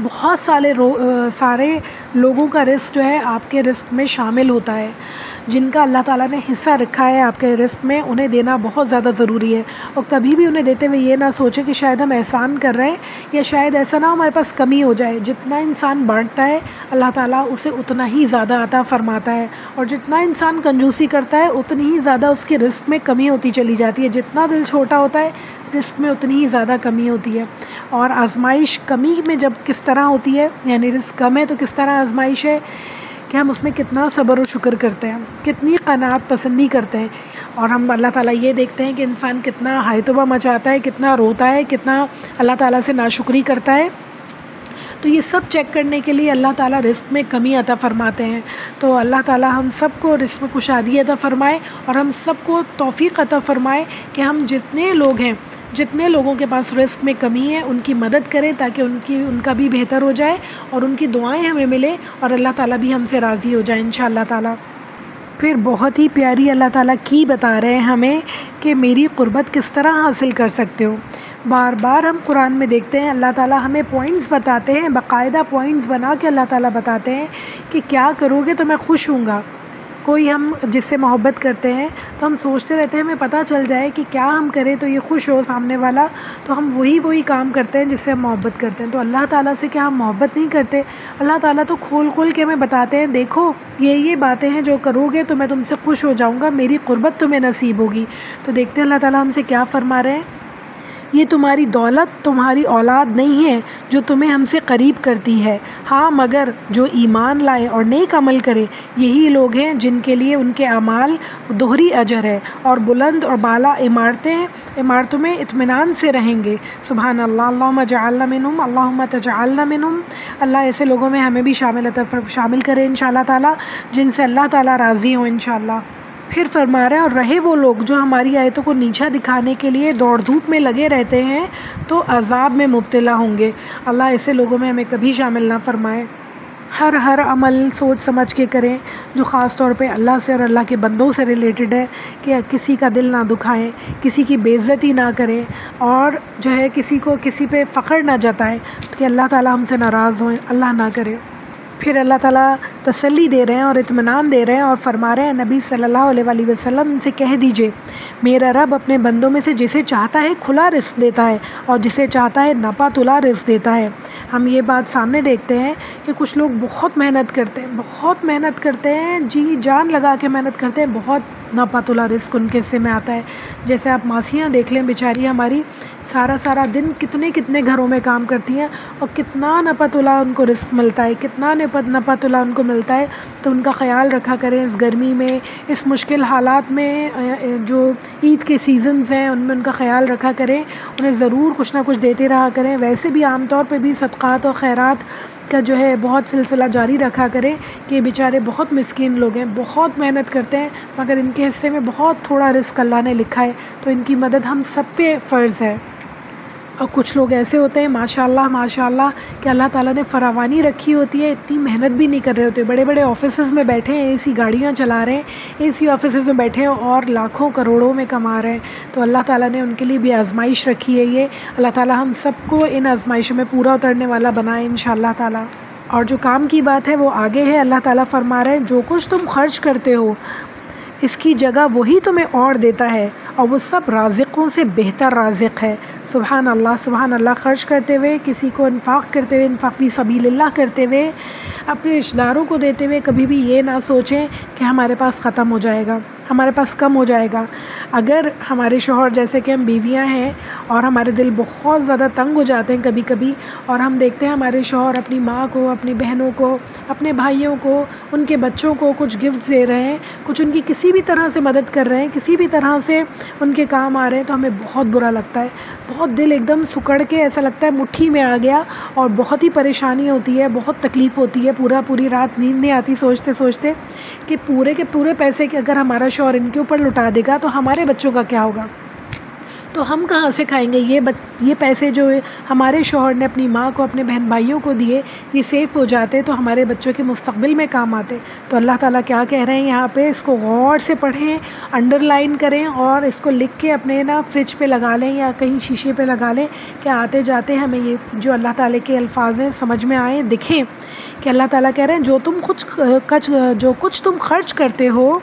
بہت سارے لوگوں کا رزق جو ہے آپ کے رزق میں شامل ہوتا ہے، جن کا اللہ تعالیٰ نے حصہ رکھا ہے آپ کے رزق میں، انہیں دینا بہت زیادہ ضروری ہے، اور کبھی بھی انہیں دیتے ہوئے یہ نہ سوچے کہ شاید ہم احسان کر رہے ہیں، یا شاید ایسا نہ ہو ہمارے پاس کمی ہو جائے۔ جتنا انسان بانٹتا ہے اللہ تعالیٰ اسے اتنا ہی زیادہ عطا فرماتا ہے، اور جتنا انسان کنجوسی کرتا ہے اتنی ہی زیادہ اس کے رزق میں کمی ہوتی چلی جاتی ہے۔ جتنا دل چھوٹا ہوتا ہے رزق میں اتنی ہی زیادہ کمی ہوتی ہے۔ اور آزمائش کمی میں جب کس طرح ہوتی ہے، یعنی رزق کم ہے تو کس طرح آزمائش ہے کہ ہم اس میں کتنا صبر و شکر کرتے ہیں، کتنی قناعت پسندی کرتے ہیں، اور ہم اللہ تعالیٰ یہ دیکھتے ہیں کہ انسان کتنا ہائے توبہ مچاتا ہے، کتنا روتا ہے، کتنا اللہ تعالیٰ سے ناشکری کرتا ہے۔ تو یہ سب چیک کرنے کے لیے اللہ تعالیٰ رزق میں کمی عطا فرماتے ہیں۔ تو اللہ تعالیٰ ہم سب کو رزق میں کشادگی عطا فرمائے، اور ہم سب کو توفیق عطا فرمائے کہ ہم جتنے لوگ ہیں، جتنے لوگوں کے پاس رزق میں کمی ہے ان کی مدد کریں، تاکہ ان کا بھی بہتر ہو جائے اور ان کی دعائیں ہمیں ملیں، اور اللہ تعالیٰ بھی ہم سے راضی ہو جائے انشاءاللہ تعالیٰ۔ پھر بہت ہی پیاری اللہ تعالیٰ کی بتا رہے ہیں ہمیں کہ میری قربت کس طرح حاصل کر سکتے ہو۔ بار بار ہم قرآن میں دیکھتے ہیں اللہ تعالیٰ ہمیں پوائنٹس بتاتے ہیں، باقاعدہ پوائنٹس بنا کے اللہ تعالیٰ بتاتے ہیں کہ کیا کرو گے تو میں خوش ہوں گا۔ کوئی ہم جس سے محبت کرتے ہیں تو ہم سوچتے رہتے ہیں ہمیں پتہ چل جائے کہ کیا ہم کریں تو یہ خوش ہو سامنے والا، تو ہم وہی کام کرتے ہیں جس سے ہم محبت کرتے ہیں۔ تو اللہ تعالیٰ سے کیا ہم محبت نہیں کرتے؟ اللہ تعالیٰ تو کھول کے ہمیں بتاتے ہیں دیکھو یہ باتیں ہیں جو کرو گے تو میں تم سے خوش ہو جاؤں گا، میری قربت تمہیں نصیب ہوگی۔ تو دیکھتے ہیں اللہ تعالیٰ ہم سے کیا فرما رہے ہیں، یہ تمہاری دولت تمہاری اولاد نہیں ہے جو تمہیں ہم سے قریب کرتی ہے، ہاں مگر جو ایمان لائے اور نیک عمل کرے یہی لوگ ہیں جن کے لیے ان کے اعمال دوہری اجر ہے اور بلند اور بالا عمارتوں میں اطمینان سے رہیں گے۔ سبحان اللہ، اللہم اجعلنا منہم، اللہم تجعلنا منہم۔ اللہ ایسے لوگوں میں ہمیں بھی شامل کرے انشاءاللہ تعالیٰ جن سے اللہ تعالیٰ راضی ہوں انشاءاللہ۔ پھر فرما رہے ہیں اور رہے وہ لوگ جو ہماری آیتوں کو نیچا دکھانے کے لیے دوڑ دھوپ میں لگے رہتے ہیں تو عذاب میں مبتلا ہوں گے۔ اللہ ایسے لوگوں میں ہمیں کبھی شامل نہ فرمائے۔ ہر عمل سوچ سمجھ کے کریں جو خاص طور پہ اللہ سے اور اللہ کے بندوں سے ریلیٹڈ ہے، کہ کسی کا دل نہ دکھائیں، کسی کی بے عزتی نہ کریں، اور جو ہے کسی پہ فخر نہ جتائیں کہ اللہ تعالیٰ ہم سے ناراض ہوئیں، اللہ نہ کرے۔ پھر اللہ تعالیٰ تسلی دے رہے ہیں اور اطمینان دے رہے ہیں اور فرما رہے ہیں نبی صلی اللہ علیہ وآلہ وسلم ان سے کہہ دیجئے میرا رب اپنے بندوں میں سے جسے چاہتا ہے کھلا رزق دیتا ہے اور جسے چاہتا ہے نپا تلا رزق دیتا ہے۔ ہم یہ بات سامنے دیکھتے ہیں کہ کچھ لوگ بہت محنت کرتے ہیں، جی جان لگا کے محنت کرتے ہیں، بہت نپا تلا رزق ان کے حصے میں آتا ہے۔ جیسے آپ ماسیاں دیکھ لیں بیچاری ہماری، سارا دن کتنے گھروں میں کام کرتی ہیں اور کتنا نپا تلا ان کو رزق ملتا ہے، کتنا نپا تلا ان کو ملتا ہے۔ تو ان کا خیال رکھا کریں اس گرمی میں، اس مشکل حالات میں، جو عید کے سیزنز ہیں ان میں ان کا خیال رکھا کریں، انہیں ضرور کچھ نہ کچھ دیتے رہا کریں۔ ویسے بھی عام طور پہ بھی صدقات اور خیرات کا جو ہے بہت سلسلہ جاری رکھا کریں کہ یہ بیچارے بہت مسکین لوگ ہیں، بہت محنت کرتے ہیں مگر ان کے حصے میں بہت تھوڑا رزق اللہ نے لکھا ہے، تو ان کی مدد ہم سب پہ فرض ہے۔ اور کچھ لوگ ایسے ہوتے ہیں ماشاءاللہ کہ اللہ تعالیٰ نے فراوانی رکھی ہوتی ہے، اتنی محنت بھی نہیں کر رہے ہوتے، بڑے بڑے آفیسز میں بیٹھے ہیں، اے سی گاڑیاں چلا رہے ہیں، اے سی آفیسز میں بیٹھے ہیں اور لاکھوں کروڑوں میں کما رہے ہیں۔ تو اللہ تعالیٰ نے ان کے لیے بھی آزمائش رکھی ہے یہ، اللہ تعالیٰ ہم سب کو ان آزمائشوں میں پورا اترنے والا بنائے انشاءاللہ تعالیٰ۔ اور جو کام کی بات ہے وہ آگے ہے، اللہ تعالیٰ فرما رہے ہیں جو کچھ تم خرچ کرتے ہو اس کی جگہ وہی تمہیں اور دیتا ہے اور وہ سب رازقوں سے بہتر رازق ہے۔ سبحان اللہ، خرچ کرتے ہوئے، کسی کو انفاق کرتے ہوئے، انفاق فی سبیل اللہ کرتے ہوئے، اپنے رشتہ داروں کو دیتے ہوئے کبھی بھی یہ نہ سوچیں کہ ہمارے پاس ختم ہو جائے گا، ہمارے پاس کم ہو جائے گا۔ اگر ہمارے شوہر، جیسے کہ ہم بیویاں ہیں اور ہمارے دل بہت زیادہ تنگ ہو جاتے ہیں کبھی کبھی، اور ہم دیکھتے ہیں ہمارے شوہر اپنی ماں کو، اپنی بہنوں کو، اپنے بھائیوں کو، ان کے بچوں کو کچھ گفٹ دے رہے ہیں، کچھ ان کی کسی بھی طرح سے مدد کر رہے ہیں، کسی بھی طرح سے ان کے کام آ رہے ہیں، تو ہمیں بہت برا لگتا ہے، بہت دل ایک دم سکڑ کے ایسا لگتا ہے مٹھی میں آ گیا، اور بہت ہی پریشانی ہوتی ہے، بہت تکلیف ہوتی ہے، پوری رات نیند نہیں آتی سوچتے کہ پورے کے پورے پیسے کہ اگر ہمارا شوہر ان کے اوپر لٹا دے گا تو ہمارے بچوں کا کیا ہوگا، تو ہم کہاں سے کھائیں گے؟ یہ پیسے جو ہمارے شوہر نے اپنی ماں کو، اپنے بہن بھائیوں کو دیے، یہ سیف ہو جاتے تو ہمارے بچوں کے مستقبل میں کام آتے۔ تو اللہ تعالیٰ کیا کہہ رہے ہیں یہاں پہ، اس کو غور سے پڑھیں، انڈر لائن کریں اور اس کو لکھ کے اپنے فریج پہ لگا لیں یا کہیں شیشے پہ لگا لیں کہ آتے جاتے ہمیں یہ جو اللہ تعالیٰ کے الفاظ ہیں سمجھ میں آئیں، دکھیں کہ اللہ تعالیٰ کہہ رہے ہیں جو کچھ تم خرچ کرتے ہو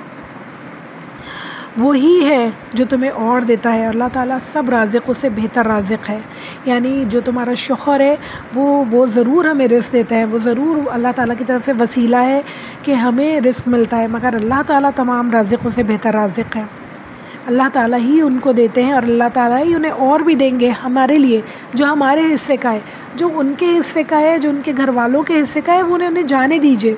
وہی ہے جو تمہیں اور دیتا ہے۔ اللہ تعالیٰ سب رازقوں سے بہتر رازق ہے، یعنی جو تمہارا شوہر ہے وہ ضرور ہمیں رزق دیتا ہے، وہ ضرور اللہ تعالیٰ کی طرف سے وسیلہ ہے کہ ہمیں رزق ملتا ہے، مگر اللہ تعالیٰ تمام رازقوں سے بہتر رازق ہے۔ اللہ تعالیٰ ہی ان کو دیتے ہیں اور اللہ تعالیٰ ہی انہیں اور بھی دیں گے ہمارے لیے، جو ہمارے حصے کا ہے، جو ان کے حصے کا ہے، جو ان کے گھر والوں کے حصے کا ہے، وہ انہیں جانے دیجیے،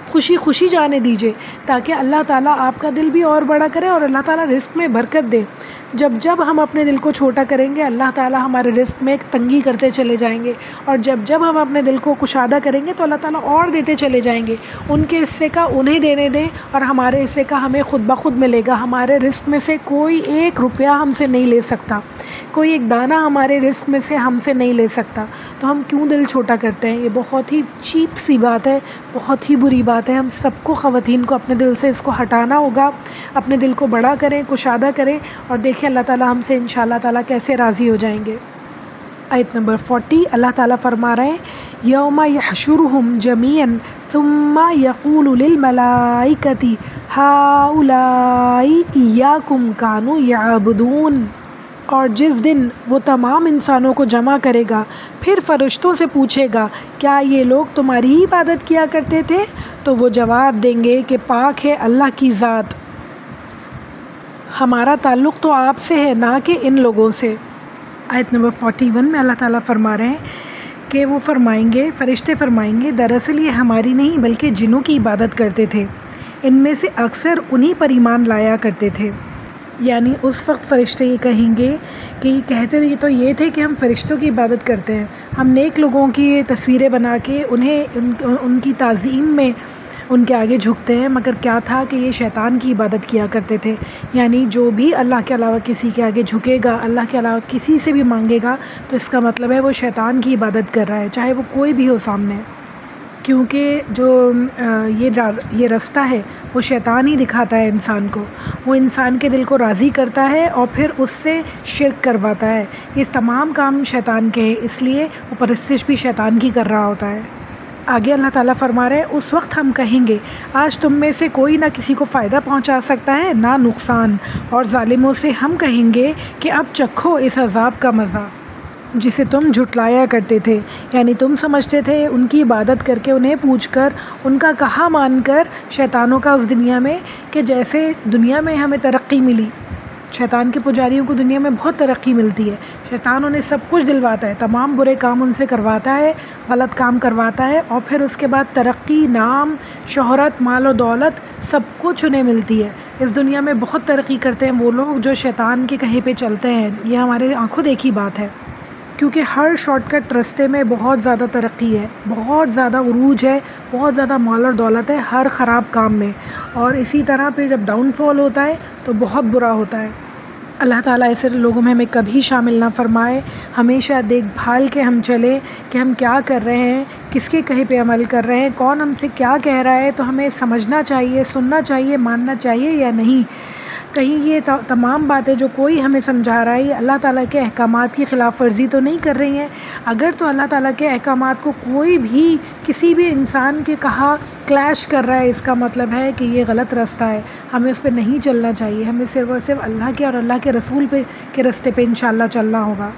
خوشی جانے دیجیے، تاکہ اللہ تعالیٰ آپ کا دل بھی اور بڑا کرے اور اللہ تعالیٰ رزق میں برکت دے۔ جب جب ہم اپنے دل کو چھوٹا کریں گے اللہ تعالیٰ ہمارے رزق میں ایک تنگی کرتے چلے جائیں گے، اور جب جب ہم اپنے دل کو کشادہ کریں گے تو اللہ تعالیٰ اور دیتے چلے جائیں گے۔ ان کے حصے کا انہیں دینے دیں اور ہمارے حصے کا ہمیں خود بخود ملے گا۔ ہمارے رزق میں سے کوئی ایک روپیہ ہم سے نہیں لے سکتا، کوئی ایک دانہ ہمارے رزق میں سے ہم سے نہیں لے سکتا، تو ہم کیوں دل چھوٹا کرتے ہیں؟ یہ بہت ہی چیپ سی بات ہے، بہت ہی بری بات ہے۔ ہم سب کو، خواتین کو، اپنے دل سے اس کو ہٹانا ہوگا، اپنے دل کو بڑا کریں، کشادہ کریں، اور دیکھیں اللہ تعالیٰ ہم سے انشاءاللہ تعالیٰ کیسے راضی ہو جائیں گے۔ آیت نمبر 40 اللہ تعالیٰ فرما رہے ہیں یوم یحشرہم جمیعا ثم یقول للملائکۃ ہؤلاء ایاکم کانوا یعبدون، اور جس دن وہ تمام انسانوں کو جمع کرے گا پھر فرشتوں سے پوچھے گا کیا یہ لوگ تمہاری ہی عبادت کیا کرتے تھے؟ تو وہ جواب دیں گے کہ پاک ہے اللہ کی ذات، ہمارا تعلق تو آپ سے ہے نہ کہ ان لوگوں سے۔ آیت نمبر 41 میں اللہ تعالیٰ فرما رہے ہیں کہ وہ فرمائیں گے، فرشتے فرمائیں گے دراصل یہ ہماری نہیں بلکہ جنوں کی عبادت کرتے تھے، ان میں سے اکثر انہی پر ایمان لایا کرتے تھے۔ یعنی اس وقت فرشتے یہ کہیں گے کہ یہ کہتے تو یہ تھے کہ ہم فرشتوں کی عبادت کرتے ہیں، ہم نیک لوگوں کی تصویریں بنا کے انہیں ان کی تعظیم میں ان کے آگے جھکتے ہیں، مگر کیا تھا کہ یہ شیطان کی عبادت کیا کرتے تھے۔ یعنی جو بھی اللہ کے علاوہ کسی کے آگے جھکے گا، اللہ کے علاوہ کسی سے بھی مانگے گا، تو اس کا مطلب ہے وہ شیطان کی عبادت کر رہا ہے، چاہے وہ کوئی بھی ہو سامنے، کیونکہ جو یہ رستہ ہے وہ شیطان ہی دکھاتا ہے انسان کو، وہ انسان کے دل کو راضی کرتا ہے اور پھر اس سے شرک کرواتا ہے۔ یہ تمام کام شیطان کے ہیں، اس لیے وہ پرستش بھی شیطان کی کر رہا ہوتا ہے۔ آگے اللہ تعالیٰ فرما رہے ہیں اس وقت ہم کہیں گے آج تم میں سے کوئی نہ کسی کو فائدہ پہنچا سکتا ہے نہ نقصان، اور ظالموں سے ہم کہیں گے کہ اب چکھو اس عذاب کا مزہ جسے تم جھٹلایا کرتے تھے۔ یعنی تم سمجھتے تھے ان کی عبادت کر کے، انہیں پوچھ کر، ان کا کہا مان کر، شیطانوں کا اس دنیا میں، کہ جیسے دنیا میں ہمیں ترقی ملی، شیطان کے پجاریوں کو دنیا میں بہت ترقی ملتی ہے، شیطان انہیں سب کچھ دلواتا ہے، تمام برے کام ان سے کرواتا ہے، غلط کام کرواتا ہے، اور پھر اس کے بعد ترقی، نام، شہرت، مال و دولت سب کچھ انہیں ملتی ہے۔ اس دنیا میں بہت ترقی کرتے ہیں وہ لوگ جو شیطان کے کہے پہ چلتے ہیں، یہ ہمارے آنکھوں دیکھی بات ہے، کیونکہ ہر شارٹ کٹ رستے میں بہت زیادہ ترقی ہے، بہت زیادہ عروج ہے، بہت زیادہ مال اور دولت ہے ہر خراب کام میں، اور اسی طرح پہ جب ڈاؤن فال ہوتا ہے تو بہت برا ہوتا ہے۔ اللہ تعالیٰ ایسے لوگوں میں ہمیں کبھی شامل نہ فرمائے، ہمیشہ دیکھ بھال کے ہم چلیں کہ ہم کیا کر رہے ہیں، کس کے کہے پہ عمل کر رہے ہیں، کون ہم سے کیا کہہ رہا ہے، تو ہمیں سمجھنا چاہیے، سننا چاہیے، ماننا چاہیے یا نہیں۔ کہیں یہ تمام باتیں جو کوئی ہمیں سمجھا رہا ہے یہ اللہ تعالیٰ کے احکامات کی خلاف ورزی تو نہیں کر رہی ہیں؟ اگر تو اللہ تعالیٰ کے احکامات کو کوئی بھی کسی بھی انسان کے کہا کلیش کر رہا ہے، اس کا مطلب ہے کہ یہ غلط راستہ ہے، ہمیں اس پہ نہیں چلنا چاہیے، ہمیں صرف اور صرف اللہ کے اور اللہ کے رسول کے راستے پہ انشاءاللہ چلنا ہوگا۔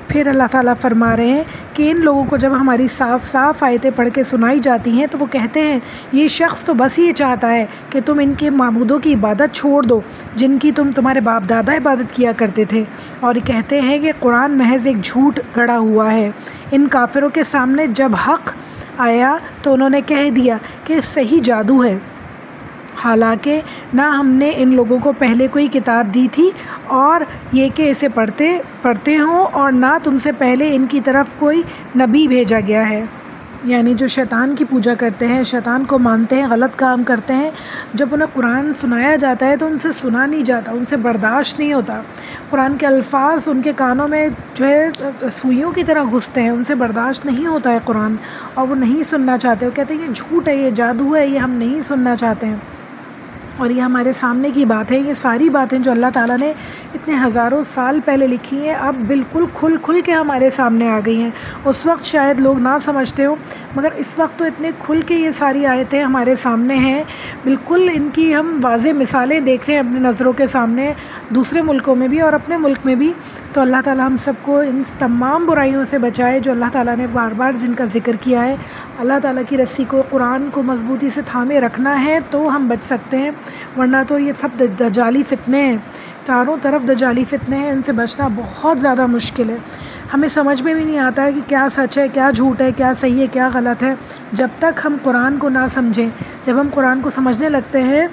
پھر اللہ تعالیٰ فرما رہے ہیں کہ ان لوگوں کو جب ہماری صاف صاف آیتیں پڑھ کے سنائی جاتی ہیں تو وہ کہتے ہیں یہ شخص تو بس یہ چاہتا ہے کہ تم ان کے معبودوں کی عبادت چھوڑ دو جن کی تمہارے باپ دادا عبادت کیا کرتے تھے، اور کہتے ہیں کہ قرآن محض ایک جھوٹ گڑا ہوا ہے۔ ان کافروں کے سامنے جب حق آیا تو انہوں نے کہہ دیا کہ صحیح جادو ہے، حالانکہ نہ ہم نے ان لوگوں کو پہلے کوئی کتاب دی تھی اور یہ کہ اسے پڑھتے ہوں، اور نہ تم سے پہلے ان کی طرف کوئی نبی بھیجا گیا ہے۔ یعنی جو شیطان کی پوجا کرتے ہیں، شیطان کو مانتے ہیں، غلط کام کرتے ہیں، جب انہیں قرآن سنایا جاتا ہے تو ان سے سنا نہیں جاتا، ان سے برداشت نہیں ہوتا، قرآن کے الفاظ ان کے کانوں میں جو ہے سوئیوں کی طرح گھستے ہیں، ان سے برداشت نہیں ہوتا ہے قرآن، اور وہ نہیں سننا چاہتے، وہ کہتے ہیں یہ جھوٹ ہے، یہ جادو ہے، یہ ہم نہیں سننا چاہتے ہیں۔ اور یہ ہمارے سامنے کی بات ہے، یہ ساری باتیں جو اللہ تعالیٰ نے اتنے ہزاروں سال پہلے لکھی ہیں اب بالکل کھل کے ہمارے سامنے آ گئی ہیں۔ اس وقت شاید لوگ نہ سمجھتے ہوں، مگر اس وقت تو اتنے کھل کے یہ ساری آیتیں ہمارے سامنے ہیں، بالکل ان کی ہم واضح مثالیں دیکھ رہے ہیں اپنی نظروں کے سامنے، دوسرے ملکوں میں بھی اور اپنے ملک میں بھی۔ تو اللہ تعالیٰ ہم سب کو ان تمام برائیوں سے بچائے جو اللہ تعالیٰ نے بار بار جن کا ذکر کیا ہے۔ اللہ تعالیٰ کی رسی کو، قرآن کو مضبوطی سے تھامے رکھنا ہے تو ہم بچ سکتے ہیں، ورنہ تو یہ سب دجالی فتنے ہیں، چاروں طرف دجالی فتنے ہیں، ان سے بچنا بہت زیادہ مشکل ہے۔ ہمیں سمجھ میں بھی نہیں آتا ہے کہ کیا سچ ہے، کیا جھوٹ ہے، کیا صحیح ہے، کیا غلط ہے، جب تک ہم قرآن کو نہ سمجھیں۔ جب ہم قرآن کو سمجھنے لگتے ہیں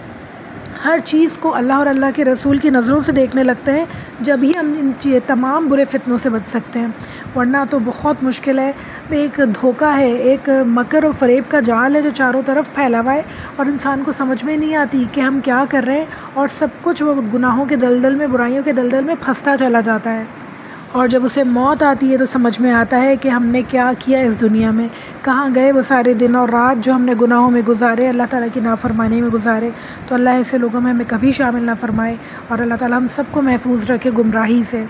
ہر چیز کو اللہ اور اللہ کے رسول کی نظروں سے دیکھنے لگتے ہیں، جب ہی ہم ان تمام برے فتنوں سے بچ سکتے ہیں، ورنہ تو بہت مشکل ہے۔ ایک دھوکہ ہے، ایک مکر و فریب کا جال ہے جو چاروں طرف پھیلا ہوا ہے، اور انسان کو سمجھ میں نہیں آتی کہ ہم کیا کر رہے ہیں، اور سب کچھ وہ گناہوں کے دلدل میں، برائیوں کے دلدل میں پھنستا چلا جاتا ہے۔ اور جب اسے موت آتی ہے تو سمجھ میں آتا ہے کہ ہم نے کیا کیا اس دنیا میں، کہاں گئے وہ سارے دن اور رات جو ہم نے گناہوں میں گزارے، اللہ تعالیٰ کی نافرمانی میں گزارے۔ تو اللہ ایسے لوگوں میں ہمیں کبھی شامل نہ فرمائے، اور اللہ تعالیٰ ہم سب کو محفوظ رکھے گمراہی سے۔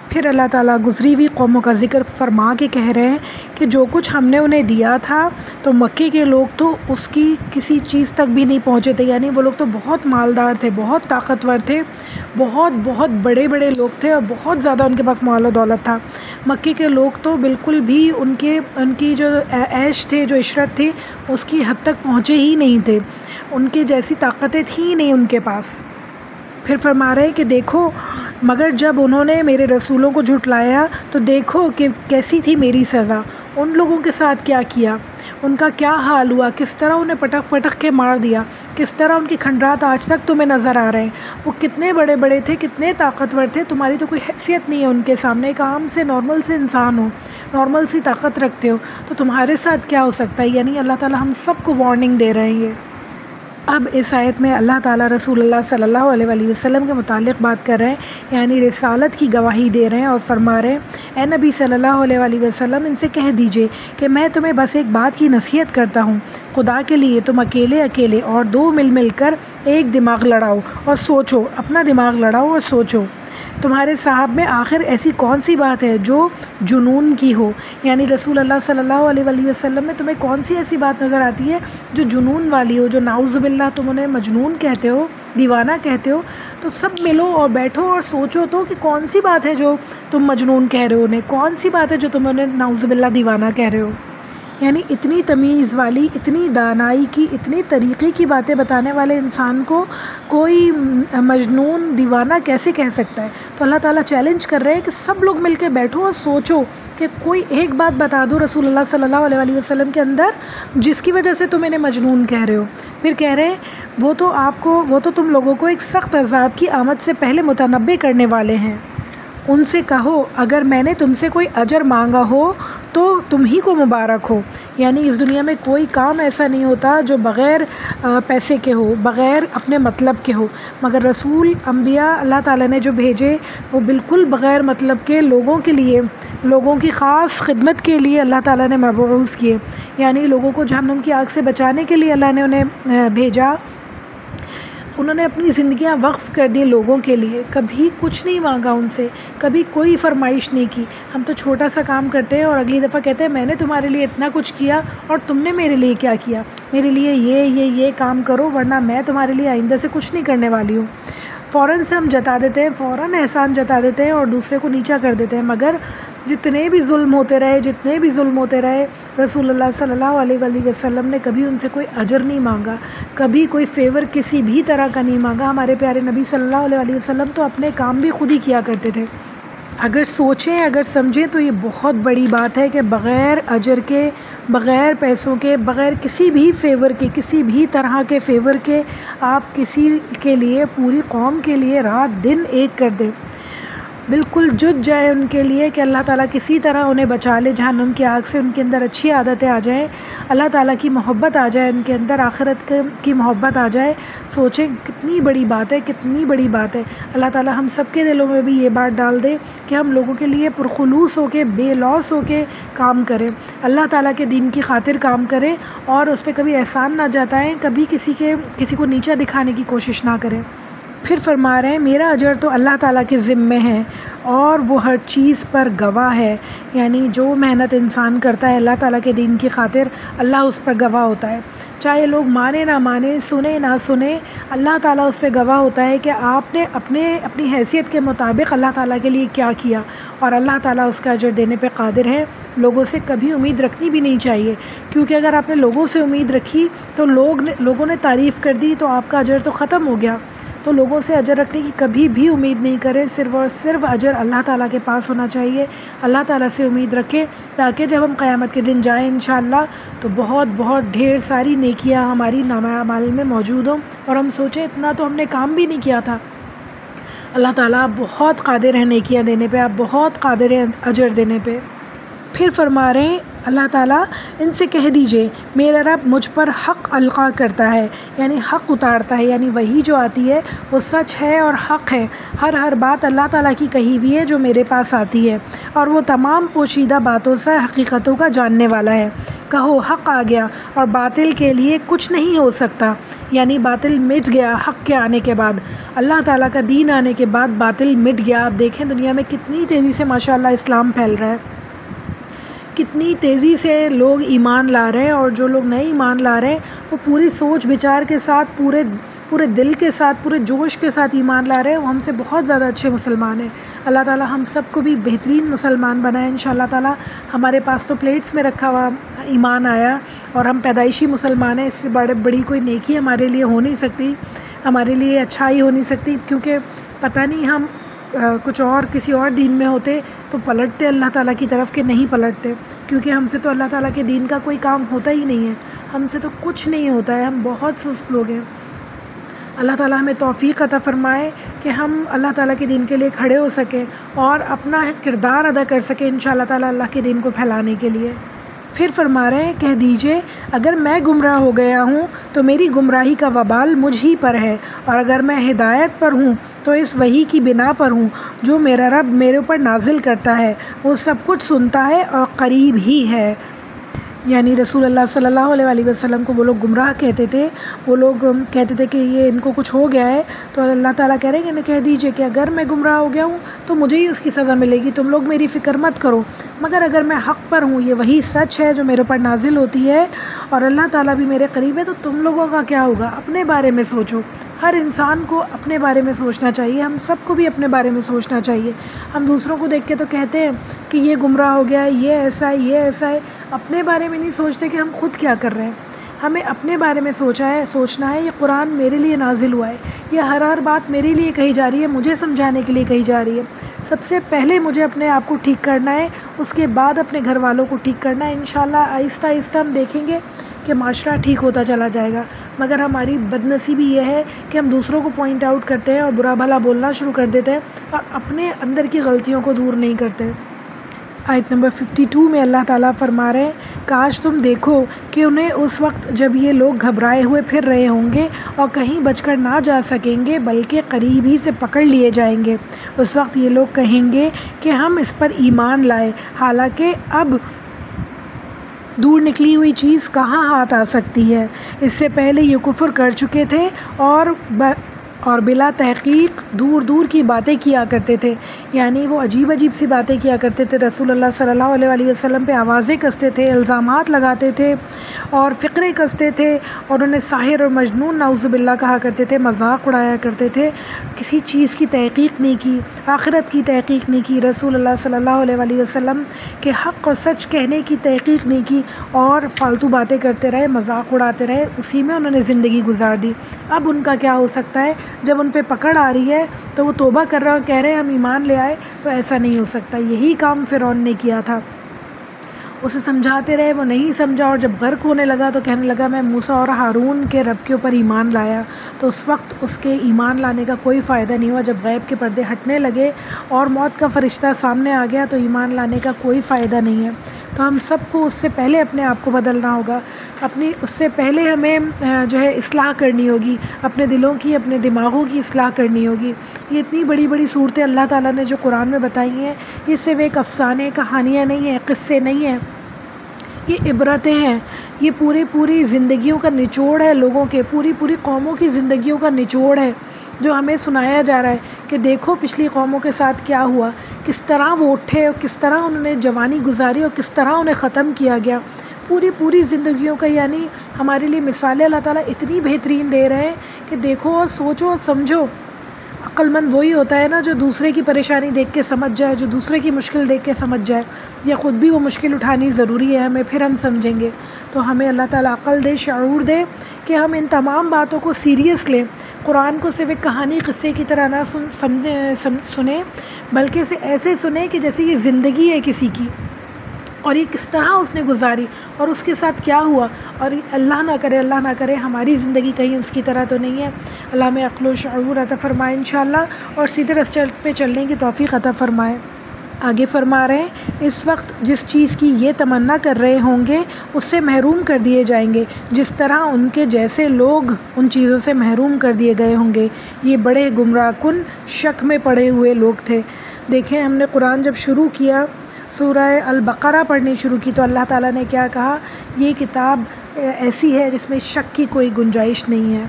پھر اللہ تعالیٰ گزری ہوئی قوموں کا ذکر فرما کے کہہ رہے ہیں کہ جو کچھ ہم نے انہیں دیا تھا تو مکے کے لوگ تو اس کی کسی چیز تک بھی نہیں پہنچے تھے، یعنی وہ لوگ تو بہت مالدار تھے، بہت طاقتور تھے، بہت بہت بڑے بڑے لوگ تھے، اور بہت زیادہ ان کے پاس مال و دولت تھا۔ مکے کے لوگ تو بالکل بھی ان کی جو عیش تھے، جو عشرت تھی، اس کی حد تک پہنچے ہی نہیں تھے، ان کے جیسی طاقتیں تھیں نہیں ان کے پاس۔ پھر فرما رہے ہیں کہ دیکھو، مگر جب انہوں نے میرے رسولوں کو جھٹلایا تو دیکھو کہ کیسی تھی میری سزا، ان لوگوں کے ساتھ کیا کیا، ان کا کیا حال ہوا، کس طرح انہیں پٹک پٹک کے مار دیا، کس طرح ان کی کھنڈرات آج تک تمہیں نظر آ رہے ہیں۔ وہ کتنے بڑے بڑے تھے، کتنے طاقتور تھے، تمہاری تو کوئی حیثیت نہیں ہے ان کے سامنے، ایک عام سے نارمل سے انسان ہو، نارمل سی طاقت رکھتے ہو، تو تمہارے ساتھ کیا ہو سکتا ہے۔ یعنی اللہ تعالیٰ ہم سب کو وارننگ دے رہے ہیں یہ۔ اب اس آیت میں اللہ تعالیٰ رسول اللہ صلی اللہ علیہ وآلہ وسلم کے متعلق بات کر رہے ہیں، یعنی رسالت کی گواہی دے رہے ہیں، اور فرما رہے ہیں اے نبی صلی اللہ علیہ وآلہ وسلم، ان سے کہہ دیجئے کہ میں تمہیں بس ایک بات کی نصیحت کرتا ہوں، خدا کے لیے تم اکیلے اکیلے اور دو مل مل کر ایک دماغ لڑاؤ اور سوچو، اپنا دماغ لڑاؤ اور سوچو تمہارے صاحب میں آخر ایسی کون سی بات ہے جو جنون کی ہو، یعنی رسول اللہ صلی اللہ علیہ وآلہ وسلم میں تمہیں کون سی ایسی بات نظر آتی ہے جو جنون والی ہو، جو نعوذ باللہ تم انہیں مجنون کہتے ہو، دیوانہ کہتے ہو۔ تو سب ملو اور بیٹھو اور سوچو تو کہ کون سی بات ہے جو تم مجنون کہہ رہے ہو انہیں، کون سی بات ہے جو تم انہیں نعوذ باللہ دیوانہ کہہ رہے ہو۔ یعنی اتنی تمیز والی، اتنی دانائی کی، اتنی طریقے کی باتیں بتانے والے انسان کو کوئی مجنون دیوانہ کیسے کہہ سکتا ہے۔ تو اللہ تعالیٰ چیلنج کر رہے ہیں کہ سب لوگ مل کے بیٹھو اور سوچو کہ کوئی ایک بات بتا دو رسول اللہ صلی اللہ علیہ وآلہ وسلم کے اندر جس کی وجہ سے تم انہیں مجنون کہہ رہے ہو۔ پھر کہہ رہے ہیں وہ تو تم لوگوں کو ایک سخت عذاب کی آمد سے پہلے متنبع کرنے والے ہیں۔ ان سے کہو اگر میں نے تم سے کوئی اجر مانگا ہو تو تم ہی کو مبارک ہو، یعنی اس دنیا میں کوئی کام ایسا نہیں ہوتا جو بغیر پیسے کے ہو، بغیر اپنے مطلب کے ہو، مگر رسول انبیاء اللہ تعالیٰ نے جو بھیجے وہ بالکل بغیر مطلب کے لوگوں کے لیے، لوگوں کی خاص خدمت کے لیے اللہ تعالیٰ نے مبعوث کیے، یعنی لوگوں کو جہنم کی آگ سے بچانے کے لیے اللہ نے انہیں بھیجا۔ انہوں نے اپنی زندگیاں وقف کر دی لوگوں کے لیے، کبھی کچھ نہیں مانگا ان سے، کبھی کوئی فرمائش نہیں کی۔ ہم تو چھوٹا سا کام کرتے ہیں اور اگلی دفعہ کہتے ہیں میں نے تمہارے لیے اتنا کچھ کیا اور تم نے میرے لیے کیا کیا، میرے لیے یہ کام کرو ورنہ میں تمہارے لیے آئندہ سے کچھ نہیں کرنے والی ہوں۔ فوراً سے ہم جتا دیتے ہیں، فوراً احسان جتا دیتے ہیں اور دوسرے کو نیچا کر دیتے ہیں، مگر جتنے بھی ظلم ہوتے رہے رسول اللہ صلی اللہ علیہ وآلہ وسلم نے کبھی ان سے کوئی اجر نہیں مانگا، کبھی کوئی فیور کسی بھی طرح کا نہیں مانگا۔ ہمارے پیارے نبی صلی اللہ علیہ وآلہ وسلم تو اپنے کام بھی خود ہی کیا کرتے تھے۔ اگر سوچیں، اگر سمجھیں تو یہ بہت بڑی بات ہے کہ بغیر اجر کے، بغیر پیسوں کے، بغیر کسی بھی فیور کے، کسی بھی طرح کے فیور کے آپ کسی کے لیے، پوری قوم کے لیے رات دن ایک کر دیں، بالکل جت جائے ان کے لیے کہ اللہ تعالیٰ کسی طرح انہیں بچا لے جہنم کی آگ سے، ان کے اندر اچھی عادتیں آ جائیں، اللہ تعالیٰ کی محبت آ جائے ان کے اندر، آخرت کی محبت آ جائے۔ سوچیں کتنی بڑی بات ہے، کتنی بڑی بات ہے۔ اللہ تعالیٰ ہم سب کے دلوں میں بھی یہ بات ڈال دے کہ ہم لوگوں کے لیے پرخلوص ہو کے، بے لوث ہو کے کام کریں، اللہ تعالیٰ کے دین کی خاطر کام کریں، اور اس پہ کبھی احسان نہ جتائیں، کبھی کسی کو نیچا دکھانے کی کوشش نہ کریں۔ پھر فرما رہے ہیں میرا اجر تو اللہ تعالیٰ کے ذمے ہے اور وہ ہر چیز پر گواہ ہے، یعنی جو محنت انسان کرتا ہے اللہ تعالیٰ کے دین کی خاطر، اللہ اس پر گواہ ہوتا ہے، چاہے لوگ مانے نہ مانے، سنے نہ سنے، اللہ تعالیٰ اس پہ گواہ ہوتا ہے کہ آپ نے اپنی حیثیت کے مطابق اللہ تعالیٰ کے لیے کیا کیا، اور اللہ تعالیٰ اس کا اجر دینے پہ قادر ہے۔ لوگوں سے کبھی امید رکھنی بھی نہیں چاہیے، کیونکہ اگر آپ نے لوگوں سے امید رکھی تو لوگوں نے تعریف کر دی تو آپ کا اجر تو ختم ہو گیا۔ تو لوگوں سے اجر رکھنے کی کبھی بھی امید نہیں کریں، صرف اور صرف اجر اللہ تعالیٰ کے پاس ہونا چاہیے۔ اللہ تعالیٰ سے امید رکھیں تاکہ جب ہم قیامت کے دن جائیں انشاءاللہ تو بہت بہت ڈھیر ساری نیکیاں ہماری نامہ اعمال میں موجود ہوں، اور ہم سوچیں اتنا تو ہم نے کام بھی نہیں کیا تھا۔ اللہ تعالیٰ آپ بہت قادر ہیں نیکیاں دینے پہ، آپ بہت قادر ہیں اجر دینے پہ۔ پھر فرما رہے ہیں اللہ تعالیٰ ان سے کہہ دیجئے میرا رب مجھ پر حق القا کرتا ہے، یعنی حق اتارتا ہے، یعنی وہی جو آتی ہے وہ سچ ہے اور حق ہے۔ ہر بات اللہ تعالیٰ کی کہی ہوئی ہے جو میرے پاس آتی ہے، اور وہ تمام پوشیدہ باتوں سے حقیقتوں کا جاننے والا ہے۔ کہو حق آ گیا اور باطل کے لیے کچھ نہیں ہو سکتا، یعنی باطل مٹ گیا حق کے آنے کے بعد، اللہ تعالیٰ کا دین آنے کے بعد باطل مٹ گیا۔ آپ دیکھیں دنیا میں کتنی تیزی سے ماشاءاللہ اسلام پھیل رہا ہے، کتنی تیزی سے لوگ ایمان لا رہے ہیں، اور جو لوگ نئے ایمان لا رہے ہیں وہ پوری سوچ بچار کے ساتھ، پورے دل کے ساتھ، پورے جوش کے ساتھ ایمان لا رہے ہیں، وہ ہم سے بہت زیادہ اچھے مسلمان ہیں۔ اللہ تعالیٰ ہم سب کو بھی بہترین مسلمان بنائے انشاءاللہ تعالیٰ۔ ہمارے پاس تو پلیٹس میں رکھا ہوا ایمان آیا اور ہم پیدائشی مسلمان ہیں، اس سے بڑی کوئی نیکی ہمارے لیے ہو نہیں سکتی، ہمارے لیے اچھائی ہو نہیں سکتی، کیونکہ پتہ نہیں ہم کچھ اور کسی اور دین میں ہوتے تو پلٹتے اللہ تعالیٰ کی طرف کہ نہیں پلٹتے، کیونکہ ہم سے تو اللہ تعالیٰ کے دین کا کوئی کام ہوتا ہی نہیں ہے، ہم سے تو کچھ نہیں ہوتا ہے، ہم بہت سست لوگ ہیں۔ اللہ تعالیٰ ہمیں توفیق عطا فرمائے کہ ہم اللہ تعالیٰ کے دین کے لیے کھڑے ہو سکیں اور اپنا کردار ادا کر سکیں انشاءاللہ تعالیٰ اللہ کے دین کو پھیلانے کے لیے۔ پھر فرما رہے ہیں کہہ دیجئے اگر میں گمراہ ہو گیا ہوں تو میری گمراہی کا وبال مجھ ہی پر ہے، اور اگر میں ہدایت پر ہوں تو اس وحی کی بنا پر ہوں جو میرا رب میرے اوپر نازل کرتا ہے، وہ سب کچھ سنتا ہے اور قریب ہی ہے۔ یعنی رسول اللہ صلی اللہ علیہ وسلم کو وہ لوگ گمراہ کہتے تھے، وہ لوگ کہتے تھے کہ یہ ان کو کچھ ہو گیا ہے، تو اللہ تعالیٰ کہہ رہے ہیں کہ کہہ دیجئے کہ اگر میں گمراہ ہو گیا ہوں تو مجھے ہی اس کی سزا ملے گی، تم لوگ میری فکر مت کرو، مگر اگر میں حق پر ہوں، یہ وہی سچ ہے جو میرے اوپر نازل ہوتی ہے اور اللہ تعالیٰ بھی میرے قریب ہے، تو تم لوگوں کا کیا ہوگا؟ اپنے بارے میں سوچو۔ ہر انسان کو اپنے بارے میں سوچنا چاہیے، ہم سب کو بھی اپنے بارے میں سوچنا چاہیے۔ ہم دوسروں کو دیکھ کے تو کہتے ہیں کہ یہ گمراہ ہو گیا ہے، یہ ایسا ہے، یہ ایسا ہے، اپنے بارے میں نہیں سوچتے کہ ہم خود کیا کر رہے ہیں۔ ہمیں اپنے بارے میں سوچنا ہے، یہ قرآن میرے لیے نازل ہوا ہے، یہ ہر بات میرے لیے کہی جا رہی ہے، مجھے سمجھانے کے لیے کہی جا رہی ہے۔ سب سے پہلے مجھے اپنے آپ کو ٹھیک کرنا ہے، اس کے بعد اپنے گھر والوں کو ٹھیک کرنا ہے۔ انشاءاللہ آہستہ آہستہ ہم دیکھیں گے کہ معاشرہ ٹھیک ہوتا چلا جائے گا، مگر ہماری بد نصیبی یہ ہے کہ ہم دوسروں کو پوائنٹ آؤٹ کرتے ہیں اور برا بھلا بولنا شروع کر دیتے ہیں اور اپنے اندر کی غلطیوں کو دور نہیں کرتے۔ آیت نمبر 52 میں اللہ تعالیٰ فرما رہے ہیں کاش تم دیکھو کہ انہیں اس وقت جب یہ لوگ گھبرائے ہوئے پھر رہے ہوں گے اور کہیں بچ کر نہ جا سکیں گے بلکہ قریب ہی سے پکڑ لیے جائیں گے، اس وقت یہ لوگ کہیں گے کہ ہم اس پر ایمان لائے، حالانکہ اب دور نکلی ہوئی چیز کہاں ہاتھ آ سکتی ہے، اس سے پہلے یہ کفر کر چکے تھے اور بلا تحقیق دور دور کی باتیں کیا کرتے تھے، یعنی وہ عجیب سی باتیں کیا کرتے تھے، رسول اللہ صلی اللہ علیہ وسلم پہ آوازیں کستے تھے، الزامات لگاتے تھے اور فقرے کستے تھے، اور انہیں ساحر اور مجنون نعوذ باللہ کہا کرتے تھے، مذاق اڑایا کرتے تھے، کسی چیز کی تحقیق نہیں کی، آخرت کی تحقیق نہیں کی، رسول اللہ صلی اللہ علیہ وسلم کے حق اور سچ کہنے کی تحقیق نہیں کی، اور فالتو باتیں کرتے رہے، مذاق اڑاتے رہے، اسی میں انہوں نے زندگی گزار دی۔ اب ان کا کیا ہو سکتا ہے؟ جب ان پہ پکڑ آ رہی ہے تو وہ توبہ کر رہا اور کہہ رہے ہیں ہم ایمان لے آئے، تو ایسا نہیں ہو سکتا۔ یہی کام فرعون نے کیا تھا، اسے سمجھاتے رہے، وہ نہیں سمجھا، اور جب غرق ہونے لگا تو کہنے لگا میں موسیٰ اور ہارون کے رب کے اوپر ایمان لایا، تو اس وقت اس کے ایمان لانے کا کوئی فائدہ نہیں ہوا۔ جب غیب کے پردے ہٹنے لگے اور موت کا فرشتہ سامنے آ گیا تو ایمان لانے کا کوئی فائدہ نہیں ہے۔ تو ہم سب کو اس سے پہلے اپنے آپ کو بدلنا ہوگا، اس سے پہلے ہمیں اصلاح کرنی ہوگی، اپنے دلوں کی، اپنے دماغوں کی اصلاح کرنی ہوگی۔ یہ اتنی بڑی بڑی صورتیں اللہ تعالیٰ نے جو قرآن میں بتائی ہیں، یہ صرف ایک افسانے کہانیاں نہیں ہیں، قصے نہیں ہیں، یہ عبرتیں ہیں، یہ پوری زندگیوں کا نچوڑ ہے، لوگوں کے پوری قوموں کی زندگیوں کا نچوڑ ہے جو ہمیں سنایا جا رہا ہے کہ دیکھو پچھلی قوموں کے ساتھ کیا ہوا، کس طرح وہ اٹھے اور کس طرح انہوں نے جوانی گزاری اور کس طرح انہیں ختم کیا گیا، پوری زندگیوں کا۔ یعنی ہمارے لیے مثالیں اللہ تعالیٰ اتنی بہترین دے رہے ہیں کہ دیکھو اور سوچو اور سمجھو، عقل مند وہی ہوتا ہے نا جو دوسرے کی پریشانی دیکھ کے سمجھ جائے، جو دوسرے کی مشکل دیکھ کے سمجھ جائے، یا خود بھی وہ مشکل اٹھانی ضروری ہے ہمیں، پھر ہم سمجھیں گے۔ تو ہمیں اللہ تعالیٰ عقل دے، شعور دے کہ ہم ان تمام باتوں کو سیریس لیں، قرآن کو صرف ایک کہانی قصے کی طرح نہ سنیں، بلکہ اسے ایسے سنیں کہ جیسے یہ زندگی ہے کسی کی، اور یہ کس طرح اس نے گزاری اور اس کے ساتھ کیا ہوا، اور اللہ نہ کرے ہماری زندگی کہیں اس کی طرح تو نہیں ہے۔ اللہ ہمیں عقل و شعور عطا فرمائے انشاءاللہ، اور سیدھے راستے پہ چلنے کی توفیق عطا فرمائے۔ آگے فرما رہے ہیں، اس وقت جس چیز کی یہ تمنا کر رہے ہوں گے اس سے محروم کر دیے جائیں گے، جس طرح ان کے جیسے لوگ ان چیزوں سے محروم کر دیے گئے ہوں گے۔ یہ بڑے گمراہ کن شک میں پڑے ہوئے لوگ تھے۔ دیکھیں، ہم نے قرآن جب شروع کیا، سورہ البقرہ پڑھنی شروع کی، تو اللہ تعالیٰ نے کیا کہا؟ یہ کتاب ایسی ہے جس میں شک کی کوئی گنجائش نہیں ہے۔